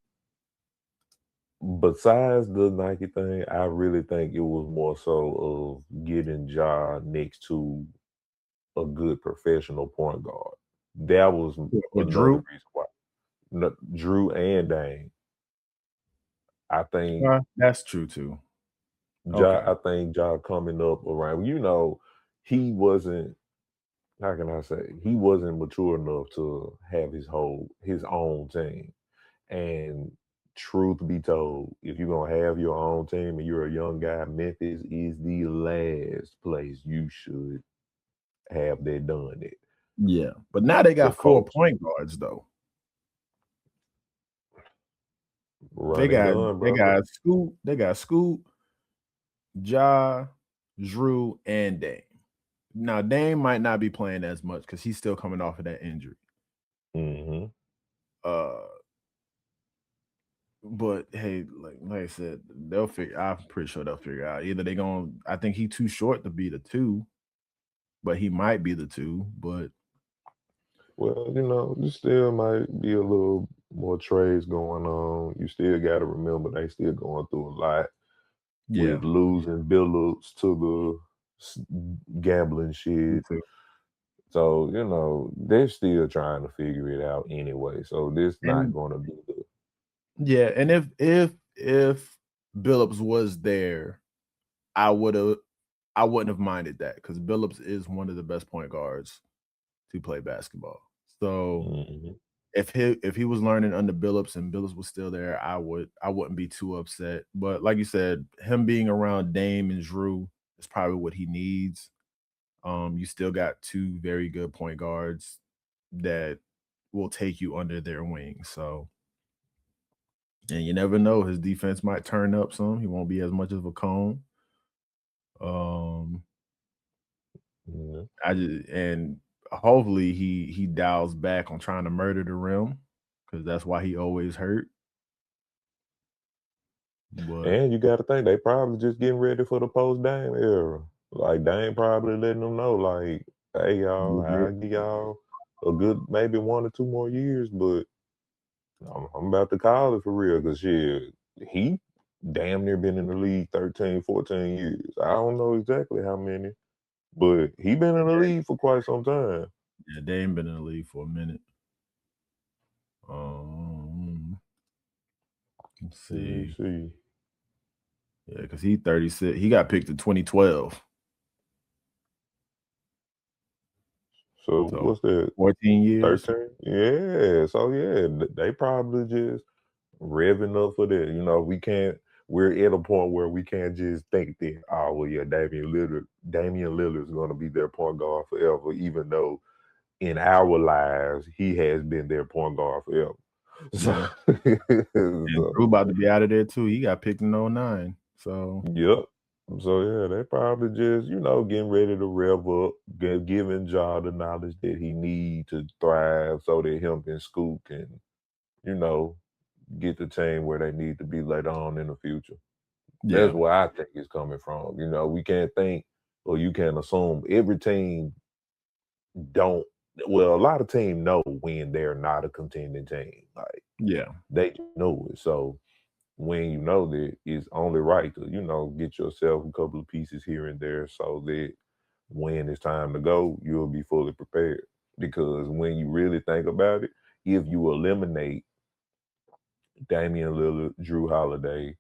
besides the Nike thing, I really think it was more so of getting Ja next to a good professional point guard. That was With another Drew? reason why. Drew and Dame. I think that's true too. I think Ja coming up around, he wasn't, how can I say, he wasn't mature enough to have his own team. And truth be told, if you're gonna have your own team and you're a young guy, Memphis is the last place you should have that done it. Yeah, but now they got 4 point guards though. They got Scoot, Ja, Drew, and Dame. Now Dame might not be playing as much because he's still coming off of that injury. But hey, like I said, they'll figure. I'm pretty sure they'll figure out. Either they're gonna. I think he's too short to be the 2, but he might be the 2. But well, there still might be a little more trades going on. You still got to remember they still going through a lot with losing Billups to the gambling shit. So they're still trying to figure it out anyway. So this not going to be the and if Billups was there, I wouldn't have minded that because Billups is one of the best point guards to play basketball. So if he was learning under Billups and Billups was still there, I wouldn't be too upset. But like you said, him being around Dame and Drew is probably what he needs. You still got 2 very good point guards that will take you under their wing. So, and you never know, his defense might turn up some. He won't be as much of a cone. And hopefully he dials back on trying to murder the rim because that's why he always hurt. And you got to think they probably just getting ready for the post Dame era. Like Dame probably letting them know, like, hey y'all, Legit. I'll give y'all a good maybe 1 or 2 more years, but I'm about to call it for real because shit, he damn near been in the league 13, 14 years. I don't know exactly how many, but he been in the league for quite some time. Yeah, they ain't been in the league for a minute. Let's Let me see. see. Yeah, because he 36. He got picked in 2012. So So what's that? 14 years. 13? Yeah. So yeah, they probably just revving up for that. We're at a point where we can't just think that, oh well, yeah, Damian Lillard's gonna be their point guard forever, even though in our lives he has been their point guard forever. So, Yeah. And Drew about to be out of there too. He got picked in 09. So yep. So yeah, they probably just, getting ready to rev up, giving Ja the knowledge that he need to thrive so that him and Scoot can, you know, get the team where they need to be later on in the future. yeah. That's where I think it's coming from. We can't think or you can't assume every team don't well, a lot of teams know when they're not a contending team. Like Yeah. they know it. So when you know that, it's only right to, get yourself a couple of pieces here and there so that when it's time to go, you'll be fully prepared. Because when you really think about it, if you eliminate Damian Lillard, Drew Holiday,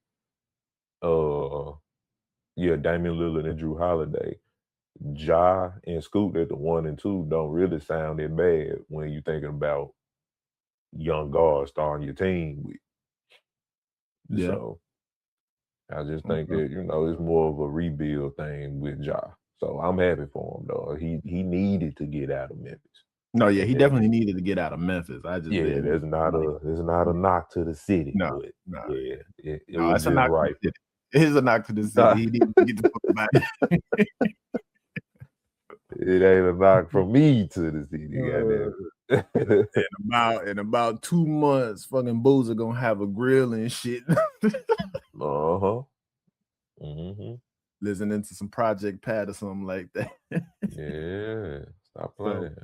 Damian Lillard and Drew Holiday, Ja and Scoot at the 1 and 2 don't really sound that bad when you're thinking about young guards starting your team with. Yeah. So I just think Okay. that, it's more of a rebuild thing with Ja. So I'm happy for him though. He needed to get out of Memphis. No, yeah, And he then definitely needed to get out of Memphis. I just yeah, didn't like there's not a knock to the city, no, but no, yeah, it no, was it's a just knock to the right. city. It is a knock to the city. Nah, He needs to get the fuck back. it ain't a knock from me to the city, Uh, goddamn it. in about 2 months, fucking Boozer gonna have a grill and shit. Uh-huh. Mm-hmm. Listening to some Project Pat or something like that. Yeah. Stop So, playing.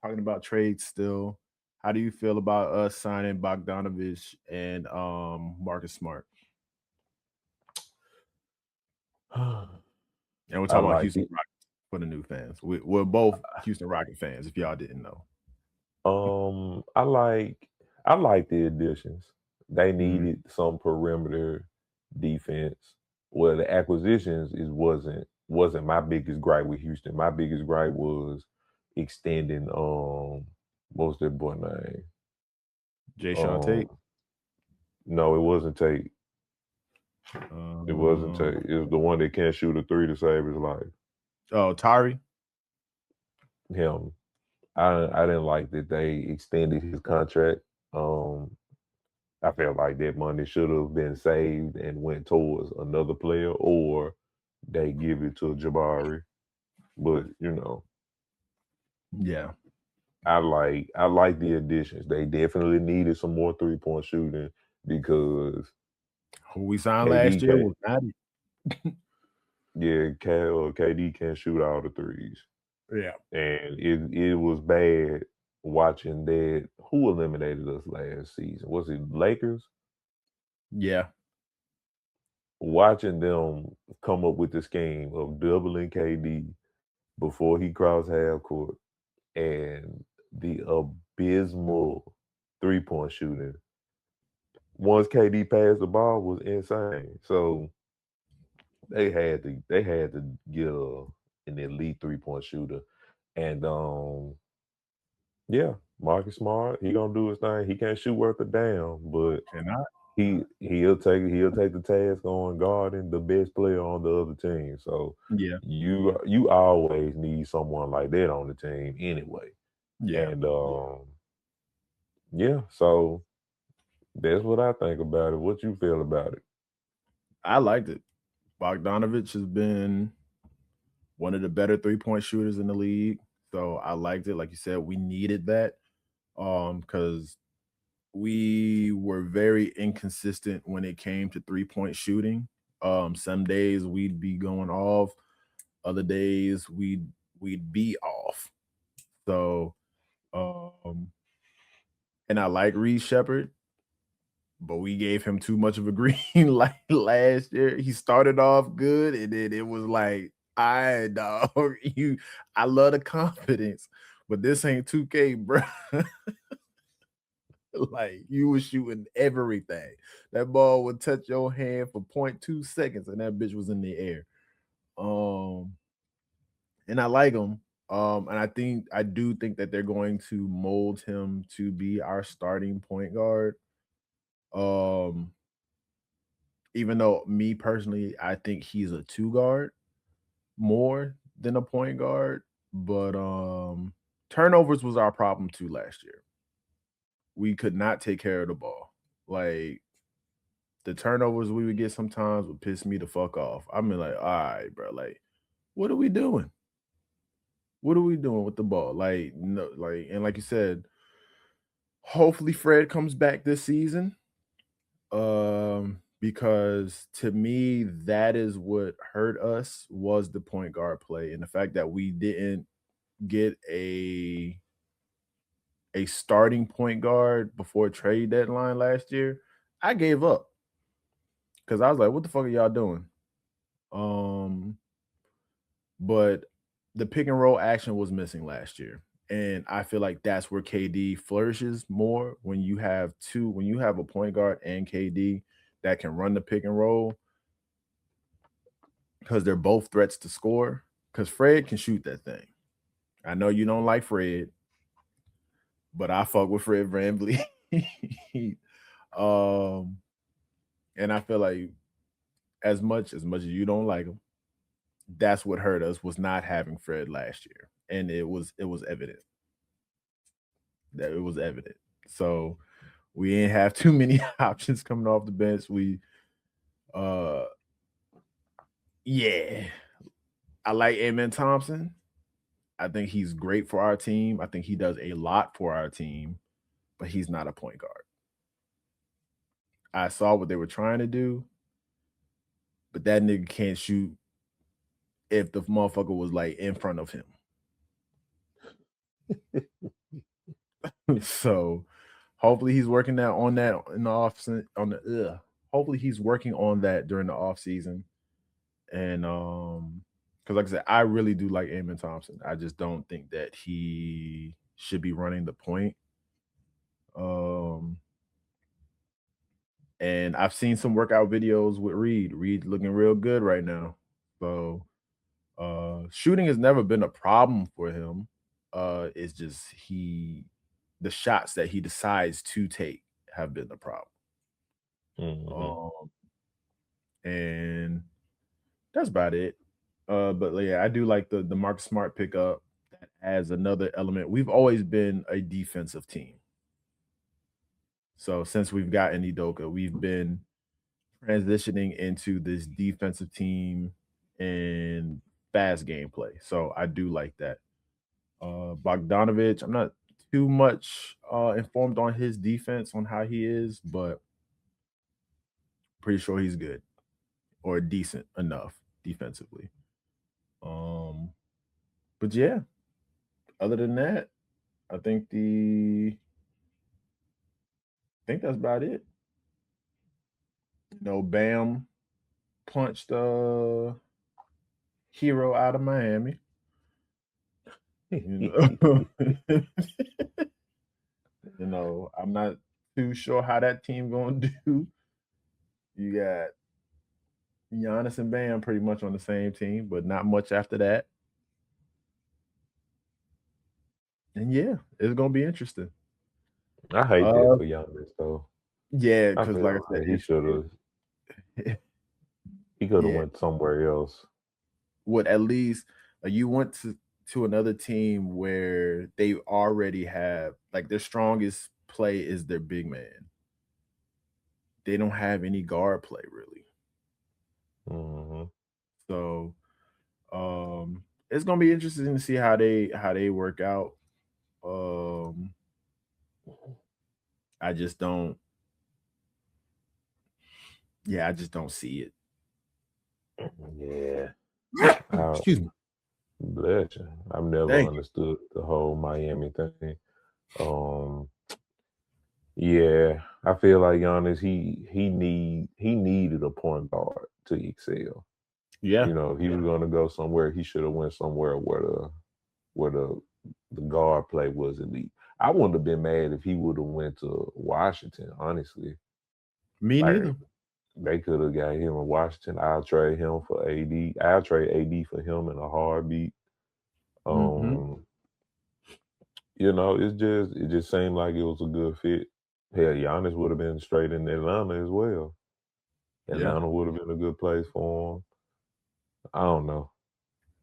talking about trades still. How do you feel about us signing Bogdanovich and Marcus Smart? And we're I talking about like Houston it. Rockets for the new fans. We're both Houston Rocket fans, if y'all didn't know. I like the additions. They Mhm. needed some perimeter defense. Well, the acquisitions wasn't my biggest gripe with Houston. My biggest gripe was extending what was that boy name? Jay Sean Tate. Um no, it wasn't Tate. It wasn't Um, Tate. It was the one that can't shoot a three to save his life. oh, Tari. Him. I didn't like that they extended his contract. Um I felt like that money should have been saved and went towards another player, or they give it to Jabari. But Yeah. I like the additions. They definitely needed some more 3-point shooting because Who we signed last KD year can't. was Matty. Yeah, KD can't shoot all the threes, Yeah. and it was bad watching that. Who eliminated us last season? Was it Lakers? Yeah. Watching them come up with the scheme of doubling KD before he crossed half court and the abysmal 3-point shooting once KD passed the ball was insane. So they had to get an elite 3-point shooter. And yeah, Marcus Smart, he gonna do his thing. He can't shoot worth a damn, but And I he'll take the task on guarding the best player on the other team. So yeah. you always need someone like that on the team anyway. Yeah. And yeah, so that's what I think about it. What you feel about it? I liked it. Bogdanovich has been one of the better 3-point shooters in the league. So I liked it. Like you said, we needed that. Because we were very inconsistent when it came to 3-point shooting. Some days we'd be going off, other days we'd be off. So um and I like Reed Shepard, but we gave him too much of a green light last year. He started off good, and then it was like, I dog, you I love the confidence, but this ain't 2K, bro. Like you was shooting everything. That ball would touch your hand for 0.2 seconds, and that bitch was in the air. Um, and I like him. And I do think that they're going to mold him to be our starting point guard. Um, Even though me personally, I think he's a two guard more than a point guard. But turnovers was our problem too last year. We could not take care of the ball. Like the turnovers we would get sometimes would piss me the fuck off. I mean, like, all right, bro, like, what are we doing? What are we doing with the ball? Like, no, like, and like you said, hopefully Fred comes back this season. Because to me, that is what hurt us was the point guard play and the fact that we didn't get a starting point guard before trade deadline last year. I gave up because I was like, what the fuck are y'all doing? Um, but the pick and roll action was missing last year. And I feel like that's where KD flourishes more when when you have a point guard and KD that can run the pick and roll because they're both threats to score. Because Fred can shoot that thing. I know you don't like Fred, but I fuck with Fred VanVleet. um, and I feel like as much as you don't like him, that's what hurt us was not having Fred last year, and it was evident that it was evident. So we didn't have too many options coming off the bench. Uh, yeah, I like Amen Thompson. I think he's great for our team. I think he does a lot for our team, but he's not a point guard. I saw what they were trying to do, but that nigga can't shoot if the motherfucker was like in front of him. So hopefully he's working that on that in the off on the hopefully he's working on that during the off season. And because like I said, I really do like Amon Thompson. I just don't think that he should be running the point. Um and I've seen some workout videos with Reed. Reed looking real good right now. So shooting has never been a problem for him. It's just the shots that he decides to take have been the problem. Mhm. Um, and that's about it. But yeah, I do like the Mark Smart pickup. That adds another element. We've always been a defensive team. So since we've gotten Idoka, we've been transitioning into this defensive team and fast gameplay. So I do like that. Bogdanovich, I'm not too much informed on his defense on how he is, but pretty sure he's good or decent enough defensively. Um, but yeah, other than that, I think that's about it. Bam punched Hero out of Miami. You know, I'm not too sure how that team gonna do. You got Giannis and Bam pretty much on the same team, but not much after that. And yeah, it's gonna be interesting. I hate that Uh, for Giannis though. yeah, I because like I feel said, like it he could have yeah. went somewhere else. Would at least you went to another team where they already have like their strongest play is their big man. They don't have any guard play really. Mhm. So it's gonna be interesting to see how they work out. Um I just don't yeah, I just don't see it. Yeah. I, Excuse me. bless you. I've never Thank you. understood the whole Miami thing. Um, yeah, I feel like Giannis, he needed a point guard to excel. Yeah. If he was gonna go somewhere, he should have went somewhere where the guard play was elite. I wouldn't have been mad if he would have went to Washington, honestly. Me Like neither. they could have got him in Washington. I'll trade him for AD. I'll trade AD for him in a heartbeat. Mm-hmm. Um, it just seemed like it was a good fit. Hell, Giannis would have been straight in Atlanta as well. Yeah. Atlanta would have been a good place for him. I don't know.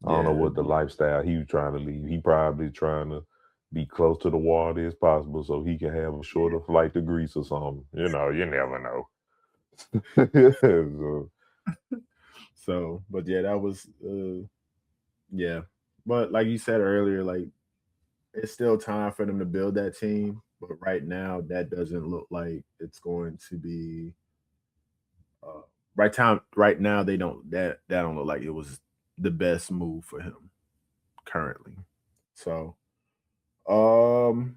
I don't know Yeah. what the lifestyle he was trying to leave. He probably trying to be close to the water as possible so he can have a shorter flight to Greece or something. You never know. So, So, but yeah, that was yeah. But like you said earlier, like it's still time for them to build that team. But right now, that doesn't look like it's going to be uh, right time. Right now, they don't that don't look like it was the best move for him currently. So, um,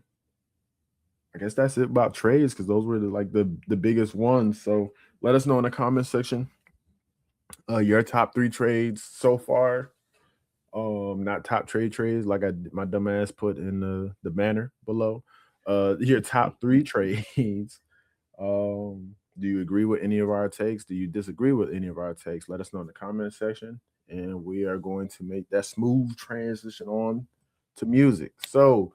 I guess that's it about trades because those were the biggest ones. So let us know in the comment section your top three trades so far. Not top trades like my dumb ass put in the banner below. Your top three trades. Do you agree with any of our takes? Do you disagree with any of our takes? Let us know in the comment section, and we are going to make that smooth transition on to music. So,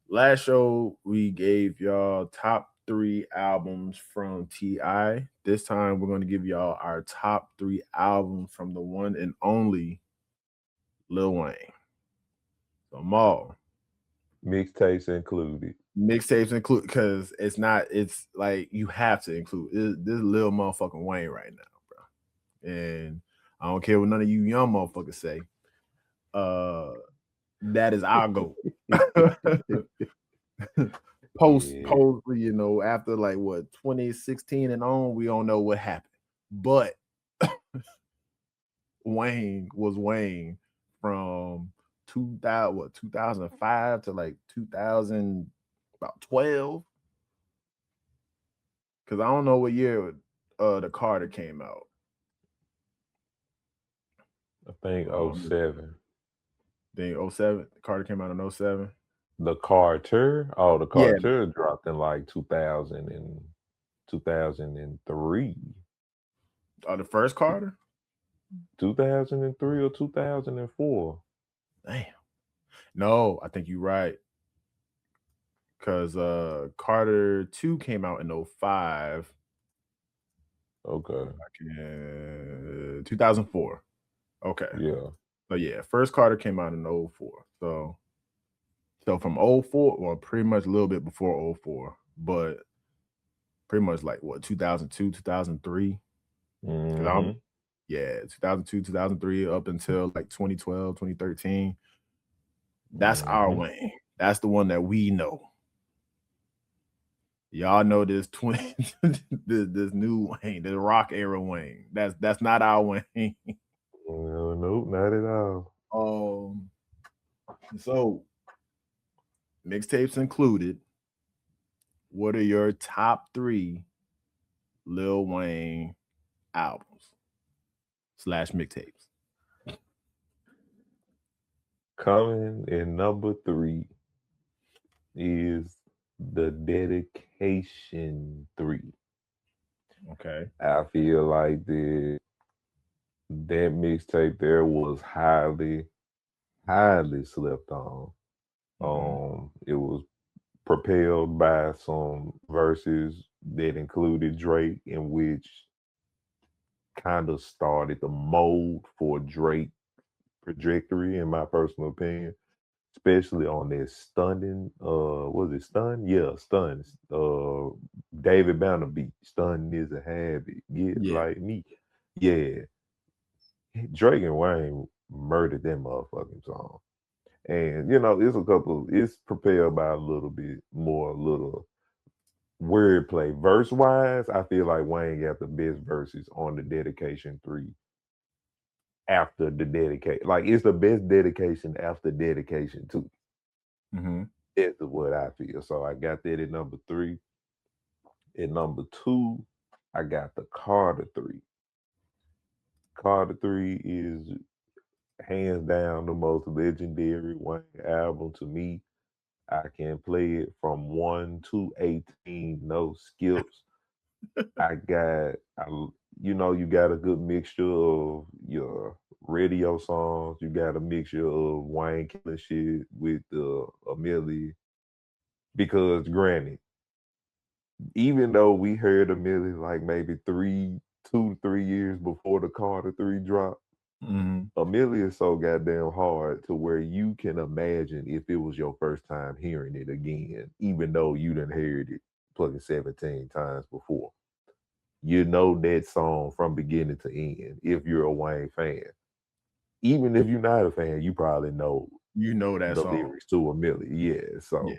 last show we gave y'all top three albums from Ti. This time we're going to give y'all our top three albums from the one and only Lil Wayne. So, Maul, mixtapes included. mixtapes include because it's like you have to include this little motherfucking Wayne right now, bro. And I don't care what none of you young motherfuckers say. Uh that is our goal. Yeah. After like what 2016 and on, we don't know what happened. But Wayne was Wayne from 2005 to like 2000 about 12. Because I don't know what year the Carter came out. I think Um, 07. then '07. Carter came out in '07. The Carter, the Yeah. Carter dropped in like 2000 and 2003. The first Carter? 2003 or 2004. Damn. No, I think you're right. Because Carter 2 came out in '05. Okay. Back in 2004. Okay. Yeah. So yeah, first Carter came out in '04. So from '04, well, pretty much a little bit before '04, but pretty much like what 2002, 2003. Because I'm Hmm. yeah, 2002, 2003 up until like 2012, 2013. That's our Hmm. Wayne. That's the one that we know. Y'all know this 20 this new Wayne, the rock era Wayne. That's not our Wayne. No, nope, not at all. Um so mixtapes included, what are your top three Lil Wayne albums slash mixtapes? Coming in number 3 is the Dedication 3. Okay. I feel like that mixtape there was highly slept on. Hmm. It was propelled by some verses that included Drake, in which kind of started the mold for Drake trajectory, in my personal opinion. Especially on that stunning, was it stun? Yeah, stun. David Banner beat. Stun is a habit. Get Yeah. like me. Yeah. Drake and Wayne murdered that motherfucking song. And it's propelled by a little bit more little wordplay. Verse wise, I feel like Wayne got the best verses on the Dedication 3. after the dedication. Like it's the best dedication after dedication too. Mm-hmm. That's what I feel. So I got that at number 3. At number 2, I got the Carter 3. Carter 3 is hands down the most legendary Wayne album to me. I can play it from 1 to 18, no skips. I got, you got a good mixture of your radio songs. You got a mixture of Wayne killing shit with Amelie. Because granted, even though we heard Amelie like maybe 2 to 3 years before the Carter 3 drop, Mm-hmm. Amelia is so goddamn hard to where you can imagine if it was your first time hearing it again, even though you done heard it fucking 17 times before. You know that song from beginning to end if you're a Wayne fan. Even if you're not a fan, you probably know You know that the song. lyrics to Amelia. Yeah, Yeah. so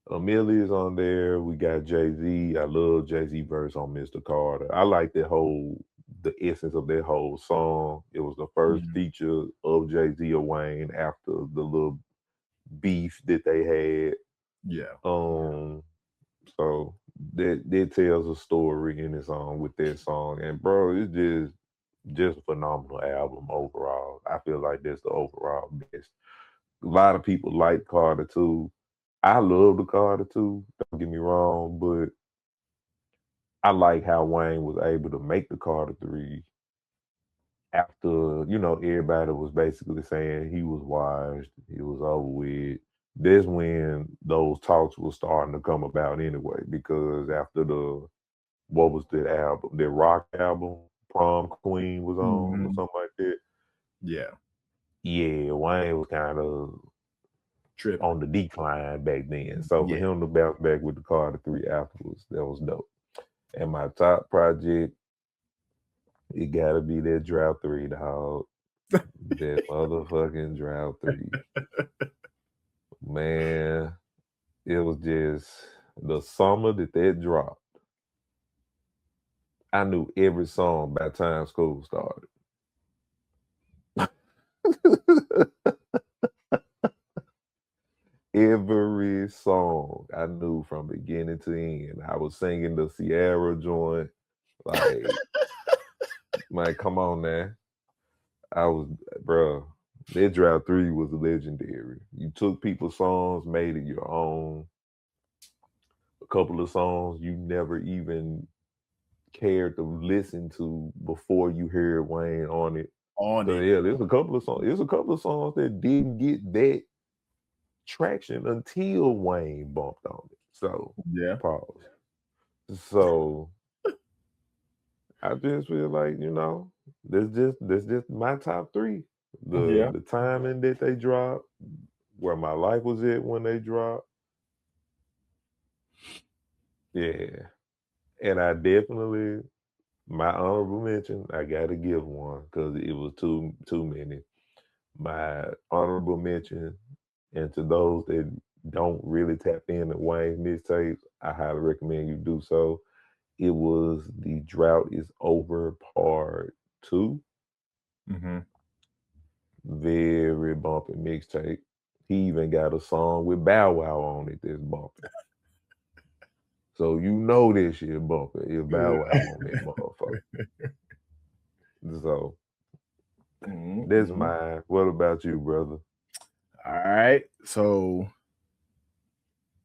Amelia's on there. We got Jay-Z. I love Jay-Z verse on Mr. Carter. I like the essence of that whole song. It was the first Mm-hmm. feature of Jay-Z or Wayne after the little beef that they had. Yeah. So that tells a story in its own with that song. And bro, it's just a phenomenal album overall. I feel like that's the overall best. A lot of people like Carter too. I love the Carter too. Don't get me wrong, but I like how Wayne was able to make the Carter 3 after, everybody was basically saying he was washed, he was over with. That's when those talks were starting to come about anyway, because after what was that album? The rock album, Prom Queen was on or Mm-hmm. something like that. Yeah. Yeah, Wayne was kind of Tripping. on the decline back then. So for Yeah. him to bounce back with the Carter 3 afterwards, that was dope. And my top project, it gotta be that Drought 3, dog. That motherfucking Drought 3. Man, it was just the summer that dropped. I knew every song by the time school started. Every song I knew from beginning to end. I was singing the Sierra joint. Like, man, come on now. I was, bro. That Drought 3 was legendary. You took people's songs, made it your own. A couple of songs you never even cared to listen to before you heard Wayne on it. On Cause it. yeah, there's a couple of songs. There's a couple of songs that didn't get that traction until Wayne bumped on it. So Yeah. pause. So I just feel like, that's just my top 3. Yeah. The timing that they dropped, where my life was at when they dropped. Yeah. And I definitely, my honorable mention, I gotta give one because it was too many. My honorable mention, and to those that don't really tap into Wayne's mixtapes, I highly recommend you do so. It was The Drought Is Over Part 2. Mm-hmm. Very bumping mixtape. He even got a song with Bow Wow on it that's bumping. So you know this shit bumping if Bow Wow on that motherfucker. So that's Mm-hmm. mine. What about you, brother? All right. So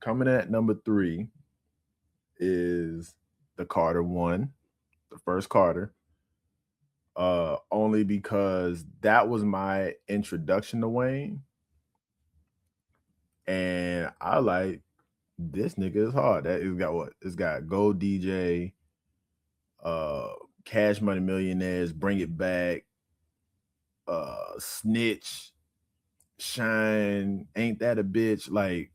coming at number 3 is the Carter 1, the first Carter. Only because that was my introduction to Wayne. And I like this nigga is hard. That it's got what? It's got Gold DJ, uh, Cash Money Millionaires, Bring It Back, Snitch, Shine, Ain't That a Bitch? Like,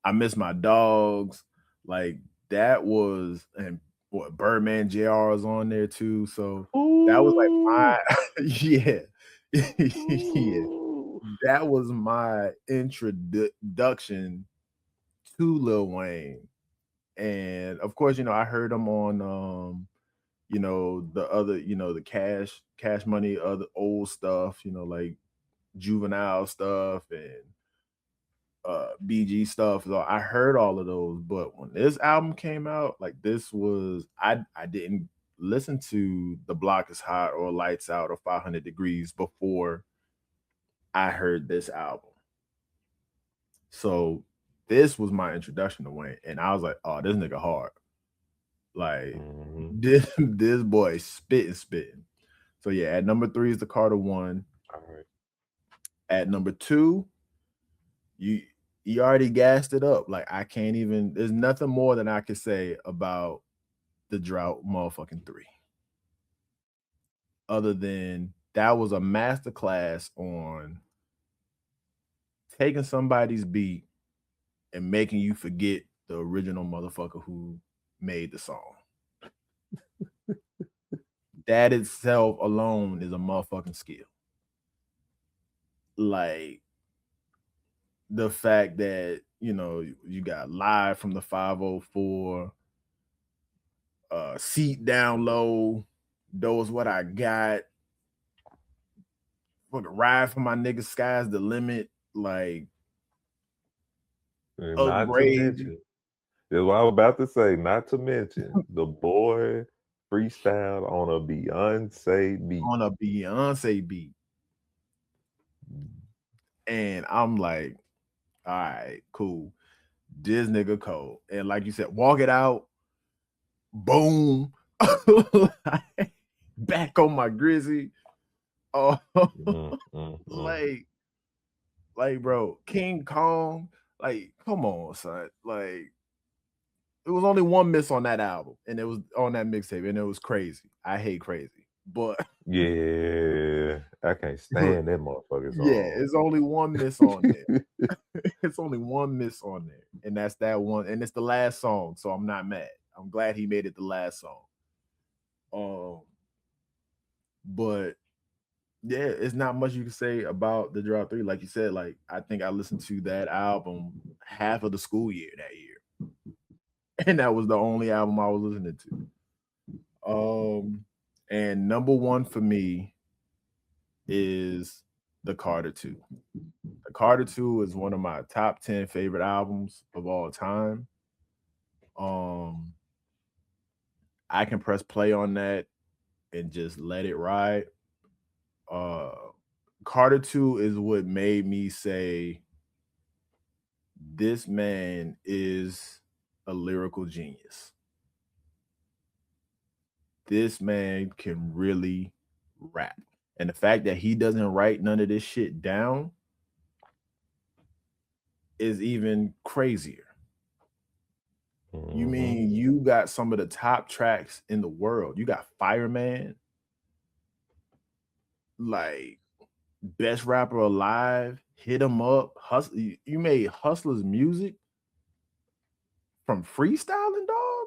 I Miss My Dogs. Like, that was, and what, Birdman JR is on there too. So that was like Ooh, my, yeah. Yeah. ooh. That was my introduction to Lil Wayne. And of course, I heard him on the other, the cash money, other old stuff, like juvenile stuff and BG stuff. So I heard all of those, but when this album came out, like this was I didn't listen to The Block is Hot or Lights Out or 500 Degrees before I heard this album. So this was my introduction to Wayne, and I was like, "Oh, this nigga hard." Like this boy spitting. So yeah, at number 3 is the Carter One. All right. At number 2, you already gassed it up. Like I can't even. There's nothing more than I could say about the Drought motherfucking 3, other than that was a masterclass on taking somebody's beat and making you forget the original motherfucker who made the song. That itself alone is a motherfucking skill. Like the fact that you got Live from the 504, Seat Down Low, Those What I Got, fucking Ride for My Nigga, Sky's the Limit, like And not to Upgrade. mention, that's what I was about to say. Not to mention, the boy freestyled on a Beyonce beat. On a Beyonce beat. And I'm like, all right, cool. This nigga cold. And like you said, Walk It Out, boom. Back on my Grizzy. Oh, like, bro, King Kong. Like, come on, son. Like, it was only one miss on that album, and it was on that mixtape, and it was Crazy. I hate Crazy, but yeah, I can't stand that motherfucker song. Yeah, it's only one miss on there. It's only one miss on there, and that's that one, and it's the last song, so I'm not mad. I'm glad he made it the last song. But yeah, it's not much you can say about the Drought 3. Like you said, like I think I listened to that album half of the school year that year. And that was the only album I was listening to. And number 1 for me is the Carter 2. The Carter 2 is one of my top 10 favorite albums of all time. I can press play on that and just let it ride. Carter 2 is what made me say this man is a lyrical genius. This man can really rap. And the fact that he doesn't write none of this shit down is even crazier. You mean you got some of the top tracks in the world? You got Fireman, like Best Rapper Alive, Hit 'Em Up, Hustle. You made Hustler's music from freestyling, dog.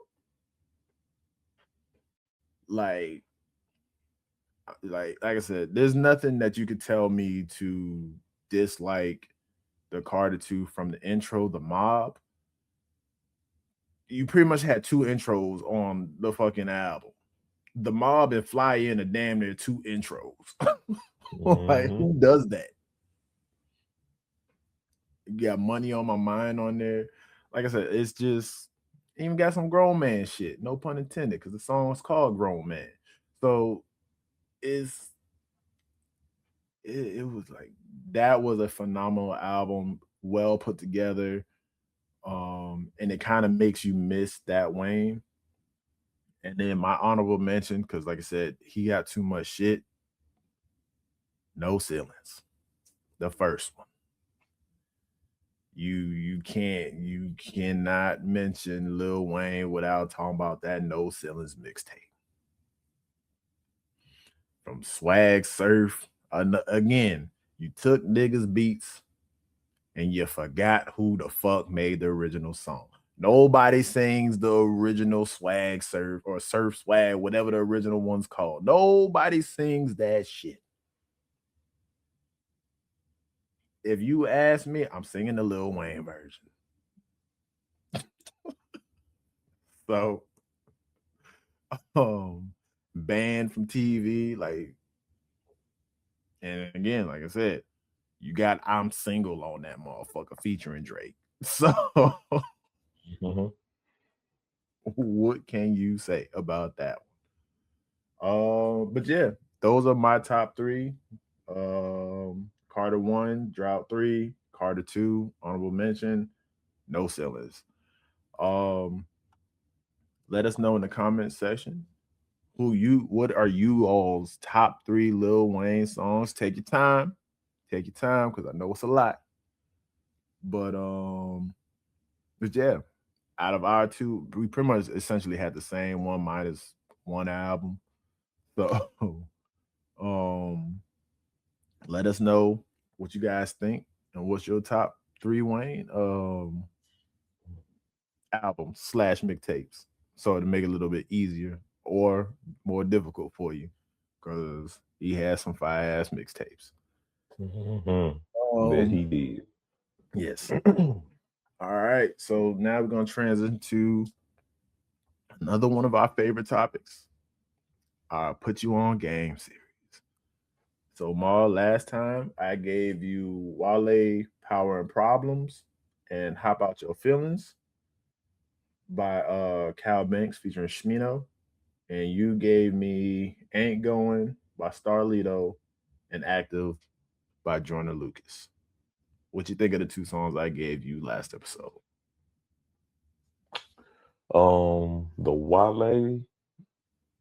Like I said, there's nothing that you could tell me to dislike the Carter 2 from the intro, the Mob. You pretty much had 2 intros on the fucking album. The Mob and Fly In are damn near 2 intros. Like, who does that? You got Money on My Mind on there. Like I said, it's just even got some grown man shit. No pun intended, because the song's called Grown Man. So it was like that was a phenomenal album, well put together. And it kind of makes you miss that Wayne. And then my honorable mention, because like I said, he got too much shit. No Ceilings, the first one. You cannot mention Lil Wayne without talking about that No Ceilings mixtape. From Swag Surf, again, you took niggas beats and you forgot who the fuck made the original song. Nobody sings the original Swag Surf or Surf Swag, whatever the original one's called. Nobody sings that shit. If you ask me, I'm singing the Lil Wayne version. So, banned from TV. Like, and again, like I said, you got "I'm Single" on that motherfucker featuring Drake. So, Mm-hmm. what can you say about that one? But yeah, those are my top three. Carter 1, Drought 3, Carter 2, honorable mention, no ceilings. Um, let us know in the comment section what are you all's top 3 Lil Wayne songs. Take your time. Take your time, because I know it's a lot. But yeah, out of our two, we pretty much essentially had the same one minus one album. So um let us know what you guys think and what's your top 3 Wayne albums slash mixtapes. So to make it a little bit easier or more difficult for you, because he has some fire ass mixtapes. Mm-hmm. That Um he did. yes. All right. So now we're gonna transition to another one of our favorite topics. Put you on game series. So Maul, last time I gave you Wale Power and Problems and Hop Out Your Feelings by Cal Banks featuring Shmino. And you gave me Ain't Going by Starlito and Active by Jordan Lucas. What you think of the two songs I gave you last episode? The Wale,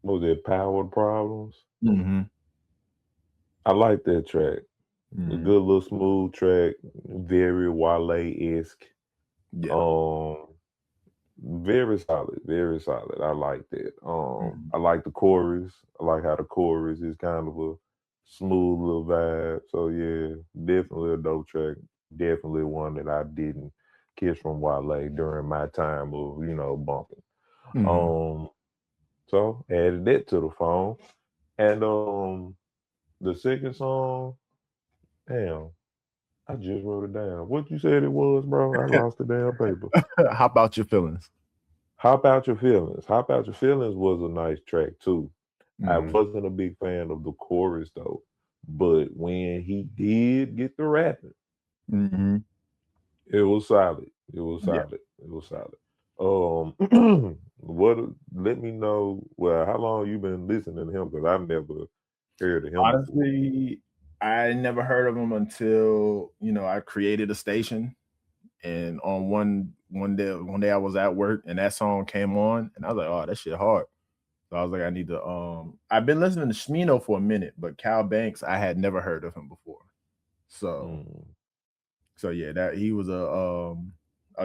what was it, Power Problems? Mm-hmm. I like that track. A Mm-hmm. good little smooth track, very Wale-esque. Yeah. Um, very solid, very solid. I like that. Mm-hmm. I like the chorus. I like how the chorus is kind of a smooth little vibe. So yeah, definitely a dope track. Definitely one that I didn't kiss from Wale during my time of, bumping. Mm-hmm. Um, so added that to the phone. And the second song, damn, I just wrote it down. What you said it was, bro? I lost the damn paper. How about your feelings? Hop Out Your Feelings. Hop Out Your Feelings was a nice track too. I Mm-hmm. wasn't a big fan of the chorus though. But when he did get the rapping, Mm-hmm. it was solid. It was Yeah. solid. It was solid. What let me know, well, how long you been listening to him? Because I've never heard of him before. Honestly, I never heard of him until I created a station, and on one day I was at work and that song came on, and I was like, oh, that shit hard. So I was like, I need to. I've been listening to Shmino for a minute, but Cal Banks, I had never heard of him before. So Mm. so yeah, that he was a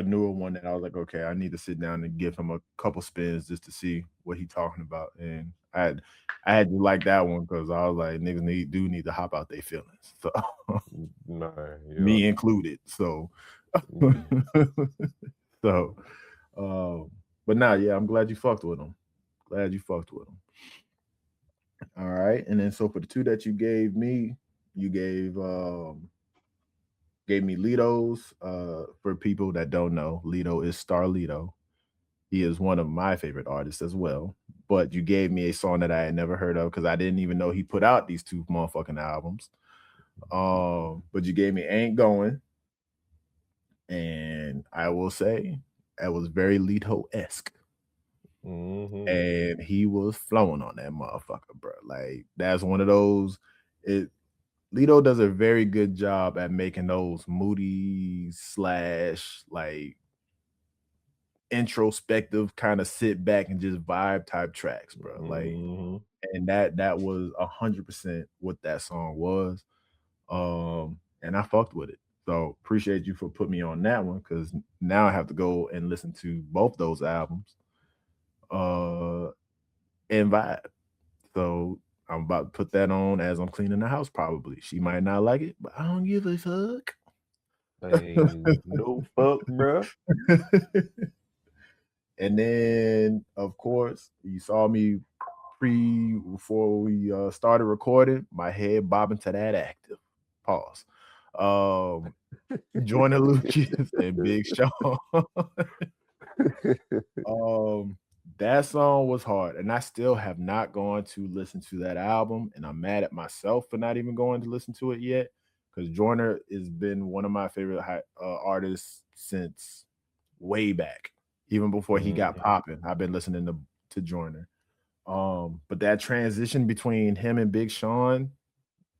newer one that I was like, okay, I need to sit down and give him a couple spins just to see what he talking about. And I had to like that one because I was like, niggas need to hop out their feelings. So Nah, yeah. me included. So Mm. so but now, yeah, I'm glad you fucked with him. Glad you fucked with him. All right. And then so for the two that you gave me, you gave me Lito's. For people that don't know, Lito is Starlito. He is one of my favorite artists as well. But you gave me a song that I had never heard of because I didn't even know he put out these two motherfucking albums. But you gave me Ain't Going, and I will say that was very Lito esque. Mm-hmm. And he was flowing on that motherfucker, bro. Like that's one of those. It Lito does a very good job at making those moody slash like introspective kind of sit back and just vibe type tracks, bro. Like, Mm-hmm. and that was 100% what that song was. And I fucked with it. So appreciate you for putting me on that one because now I have to go and listen to both those albums. Uh, and vibe. So I'm about to put that on as I'm cleaning the house. Probably she might not like it, but I don't give a fuck. Ain't no fuck, bruh. And then, of course, you saw me before we started recording. My head bobbing to that active. Pause. Um, Joyner Lucas and Big Sean. um, That song was hard, and I still have not gone to listen to that album, and I'm mad at myself for not even going to listen to it yet. Because Joyner has been one of my favorite artists since way back, even before he got Mhm. popping. I've been listening to Joyner. But that transition between him and Big Sean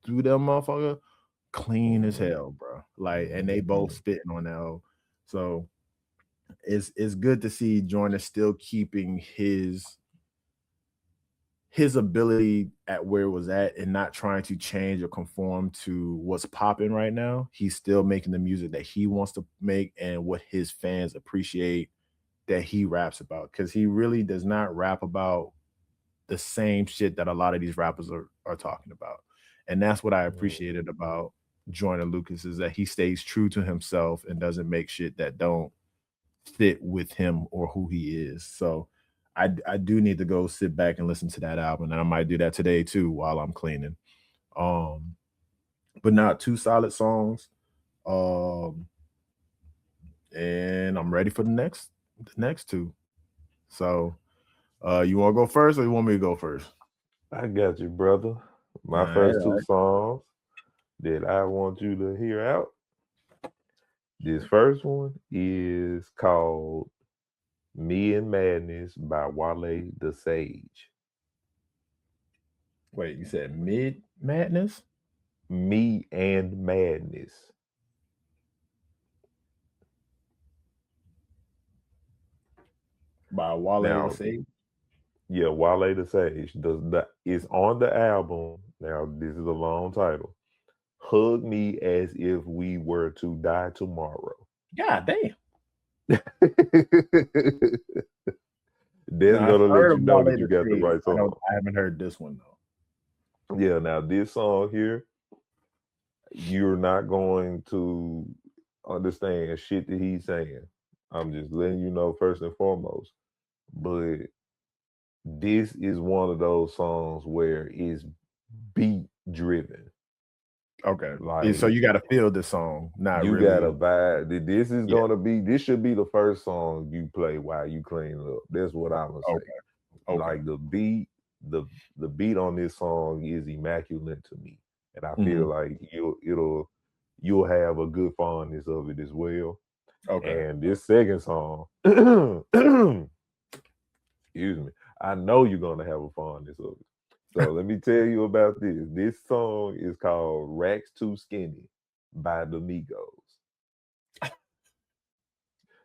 through them motherfucker, clean as Mhm. hell, bro. Like, and they both Mhm. spitting on that. So it's good to see Joyner still keeping his ability at where it was at and not trying to change or conform to what's popping right now. He's still making the music that he wants to make and what his fans appreciate that he raps about. Because he really does not rap about the same shit that a lot of these rappers are talking about. And that's what I appreciated about Joyner Lucas is that he stays true to himself and doesn't make shit that don't fit with him or who he is. So I do need to go sit back and listen to that album, and I might do that today too while I'm cleaning. Um, but not two solid songs. Um, and I'm ready for the next two. So you want to go first, or you want me to go first? I got you, brother. All My right, first all two right. songs that I want you to hear out. This first one is called Me and Madness by Wale the Sage. Wait, you said Mid Madness Me and Madness. by Wale the Now, Sage? yeah, Wale the Sage. It's on the album. Now, this is a long title. Hug Me as If We Were to Die Tomorrow. God damn. That's Now I've gonna let heard you of know Wale that you the got the Sage. right I don't. song. I haven't heard this one though. Yeah, now this song here, you're not going to understand shit that he's saying. I'm just letting you know first and foremost. But this is one of those songs where it's beat driven. Okay. And so Like you got to feel this song, not you got a really. vibe. This is Yeah. gonna be. This should be the first song you play while you clean up. That's what I'm gonna say. Okay. Okay. Like the the beat on this song is immaculate to me, and I feel Mhm. like you'll have a good fondness of it as well. Okay. And this second song, excuse me, I know you're gonna have a fondness of it. So let me tell you about this. This song is called "Racks Too Skinny" by the Migos.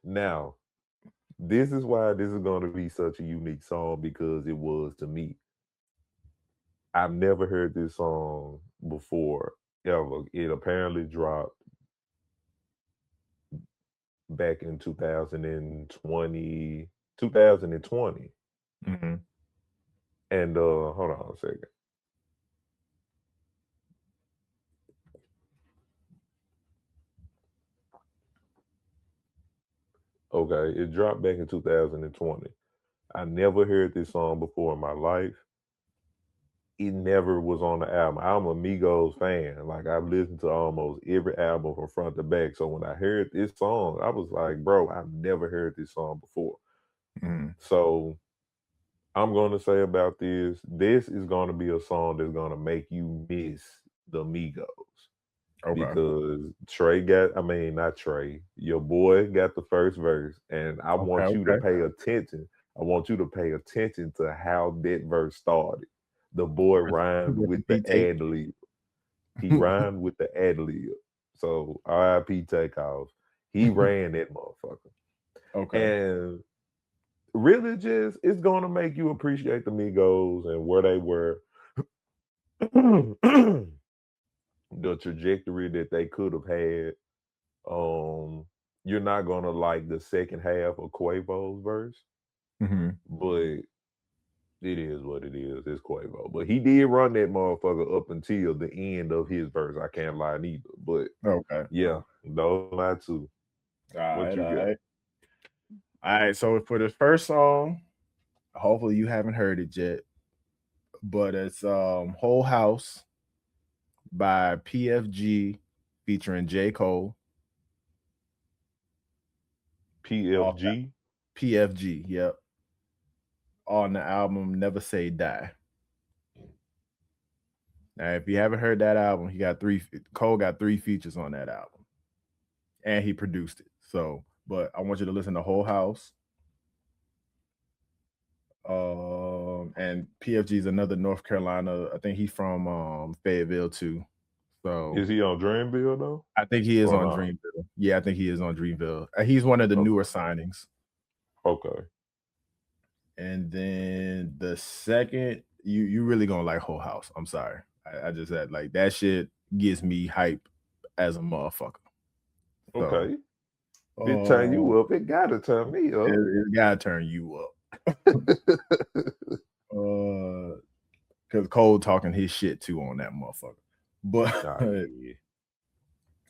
Now, this is why this is going to be such a unique song because it was to me. I've never heard this song before ever. It apparently dropped back in 2020, 2020. Mhm. And hold on a second. Okay, it dropped back in 2020. I never heard this song before in my life. It never was on the album. I'm a Migos fan. Like I've listened to almost every album from front to back. So when I heard this song, I was like, bro, I've never heard this song before. Mhm. So I'm gonna say about this, this is gonna be a song that's gonna make you miss the Migos. Okay. Because Trey got, I mean, not Trey, your boy got the first verse, and I Okay. want you to Okay. pay attention. I want you to pay attention to how that verse started. The boy rhymed With the with the beat take. ad lib. He rhymed with the ad lib. So RIP Takeoff. He ran that motherfucker. Okay. And really just it's gonna make you appreciate the Migos and where they were. The trajectory that they could have had. Um, you're not gonna like the second half of Quavo's verse, Mhm. but it is what it is. It's Quavo, but he did run that motherfucker up until the end of his verse. I can't lie neither. But Okay. yeah, those are my two. All What right. you All got? right. All right. So for the first song, hopefully you haven't heard it yet, but it's "Whole House" by PFG featuring J. Cole. Off PFG. PFG. Yep. on the album Never Say Die. Now, if you haven't heard that album, Cole got 3 features on that album. And he produced it. So, but I want you to listen to Whole House. And PFG is another North Carolina. I think he's from Fayetteville too. So Is he on Dreamville though? I think he is Or on not? Dreamville. Yeah, I think he is on Dreamville. He's one of the newer signings. Okay. And then the second, you really gonna like Whole House. I'm sorry. I just had like that shit gets me hype as a motherfucker. Okay. It turn you up. It gotta turn me up. It gotta turn you up. Because Cole talking his shit too on that motherfucker. But yeah.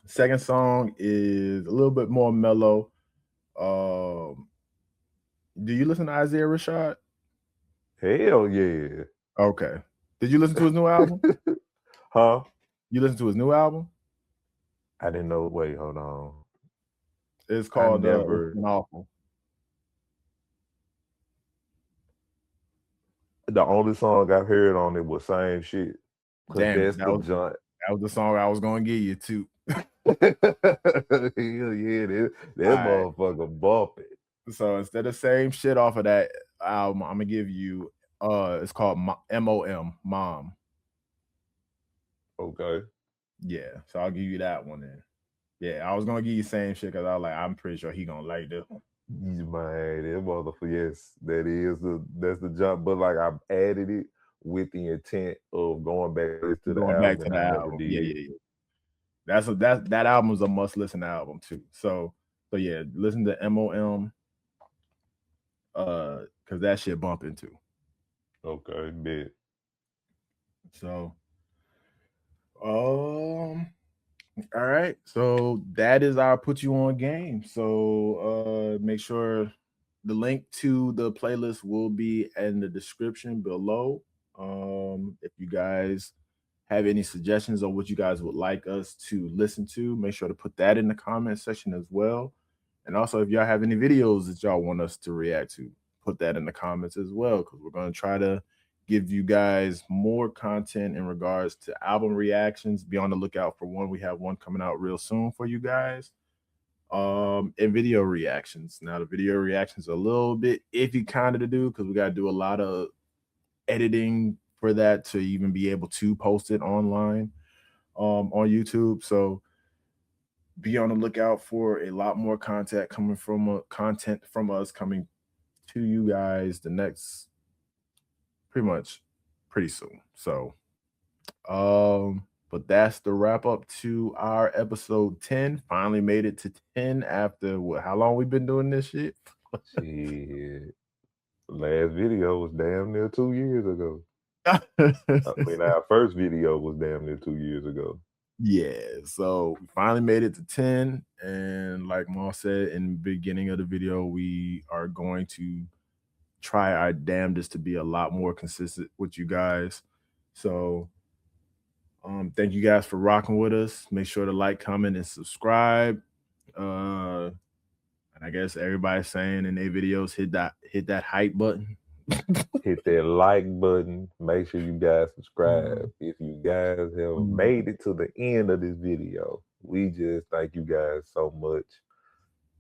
Second song is a little bit more mellow. Do you listen to Isaiah Rashad? Hell yeah. Okay. Did you listen to his new album? Huh? You listened to his new album? I didn't know. Wait, hold on. It's called Awful. The only song I heard on it was Same Shit. Damn, that's the joint. That was the song I was gonna give you too. Hell yeah, that motherfucker bumping. So instead of same shit off of that album, I'm gonna give you it's called MOM, Mom. Okay. Yeah, so I'll give you that one then. Yeah, I was gonna give you same shit because I was like, I'm pretty sure he gonna like this one. Man, that motherfucker, yes, that's the jump. But like I've added it with the intent of going back to the album. Yeah. That album is a must listen album too. So yeah, listen to MOM. Because that shit bumping too. Okay, bet. So all right. So that is our put you on game. So make sure the link to the playlist will be in the description below. If you guys have any suggestions on what you guys would like us to listen to, make sure to put that in the comment section as well. And also, if y'all have any videos that y'all want us to react to, put that in the comments as well, because we're going to try to give you guys more content in regards to album reactions. Be on the lookout for one. We have one coming out real soon for you guys. And video reactions. Now, the video reactions are a little bit iffy kind of to do because we got to do a lot of editing for that to even be able to post it online on YouTube. So be on the lookout for a lot more content coming from us coming to you guys the next pretty soon. So but that's the wrap up to our episode 10. Finally made it to 10 after how long we've been doing this shit? Shit. Last video was damn near 2 years ago. I mean, our first video was damn near 2 years ago. Yeah, so we finally made it to 10. And like Ma said in the beginning of the video, we are going to try our damnedest to be a lot more consistent with you guys. So thank you guys for rocking with us. Make sure to like, comment, and subscribe. And I guess everybody's saying in their videos, hit that hype button. Hit that like button. Make sure you guys subscribe. If you guys have made it to the end of this video, we just thank you guys so much,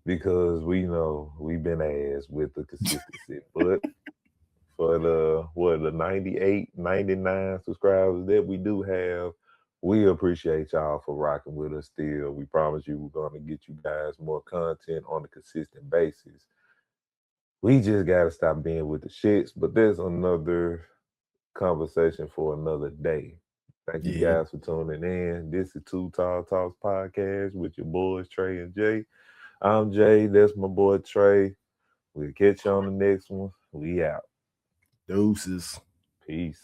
because we know we've been ass with the consistency. But for the 98, 99 subscribers that we do have, we appreciate y'all for rocking with us still. We promise you we're going to get you guys more content on a consistent basis. We just got to stop being with the shits, but there's another conversation for another day. Thank you guys for tuning in. This is Two Tall Talks Podcast with your boys, Trey and Jay. I'm Jay. That's my boy, Trey. We'll catch you on the next one. We out. Deuces. Peace.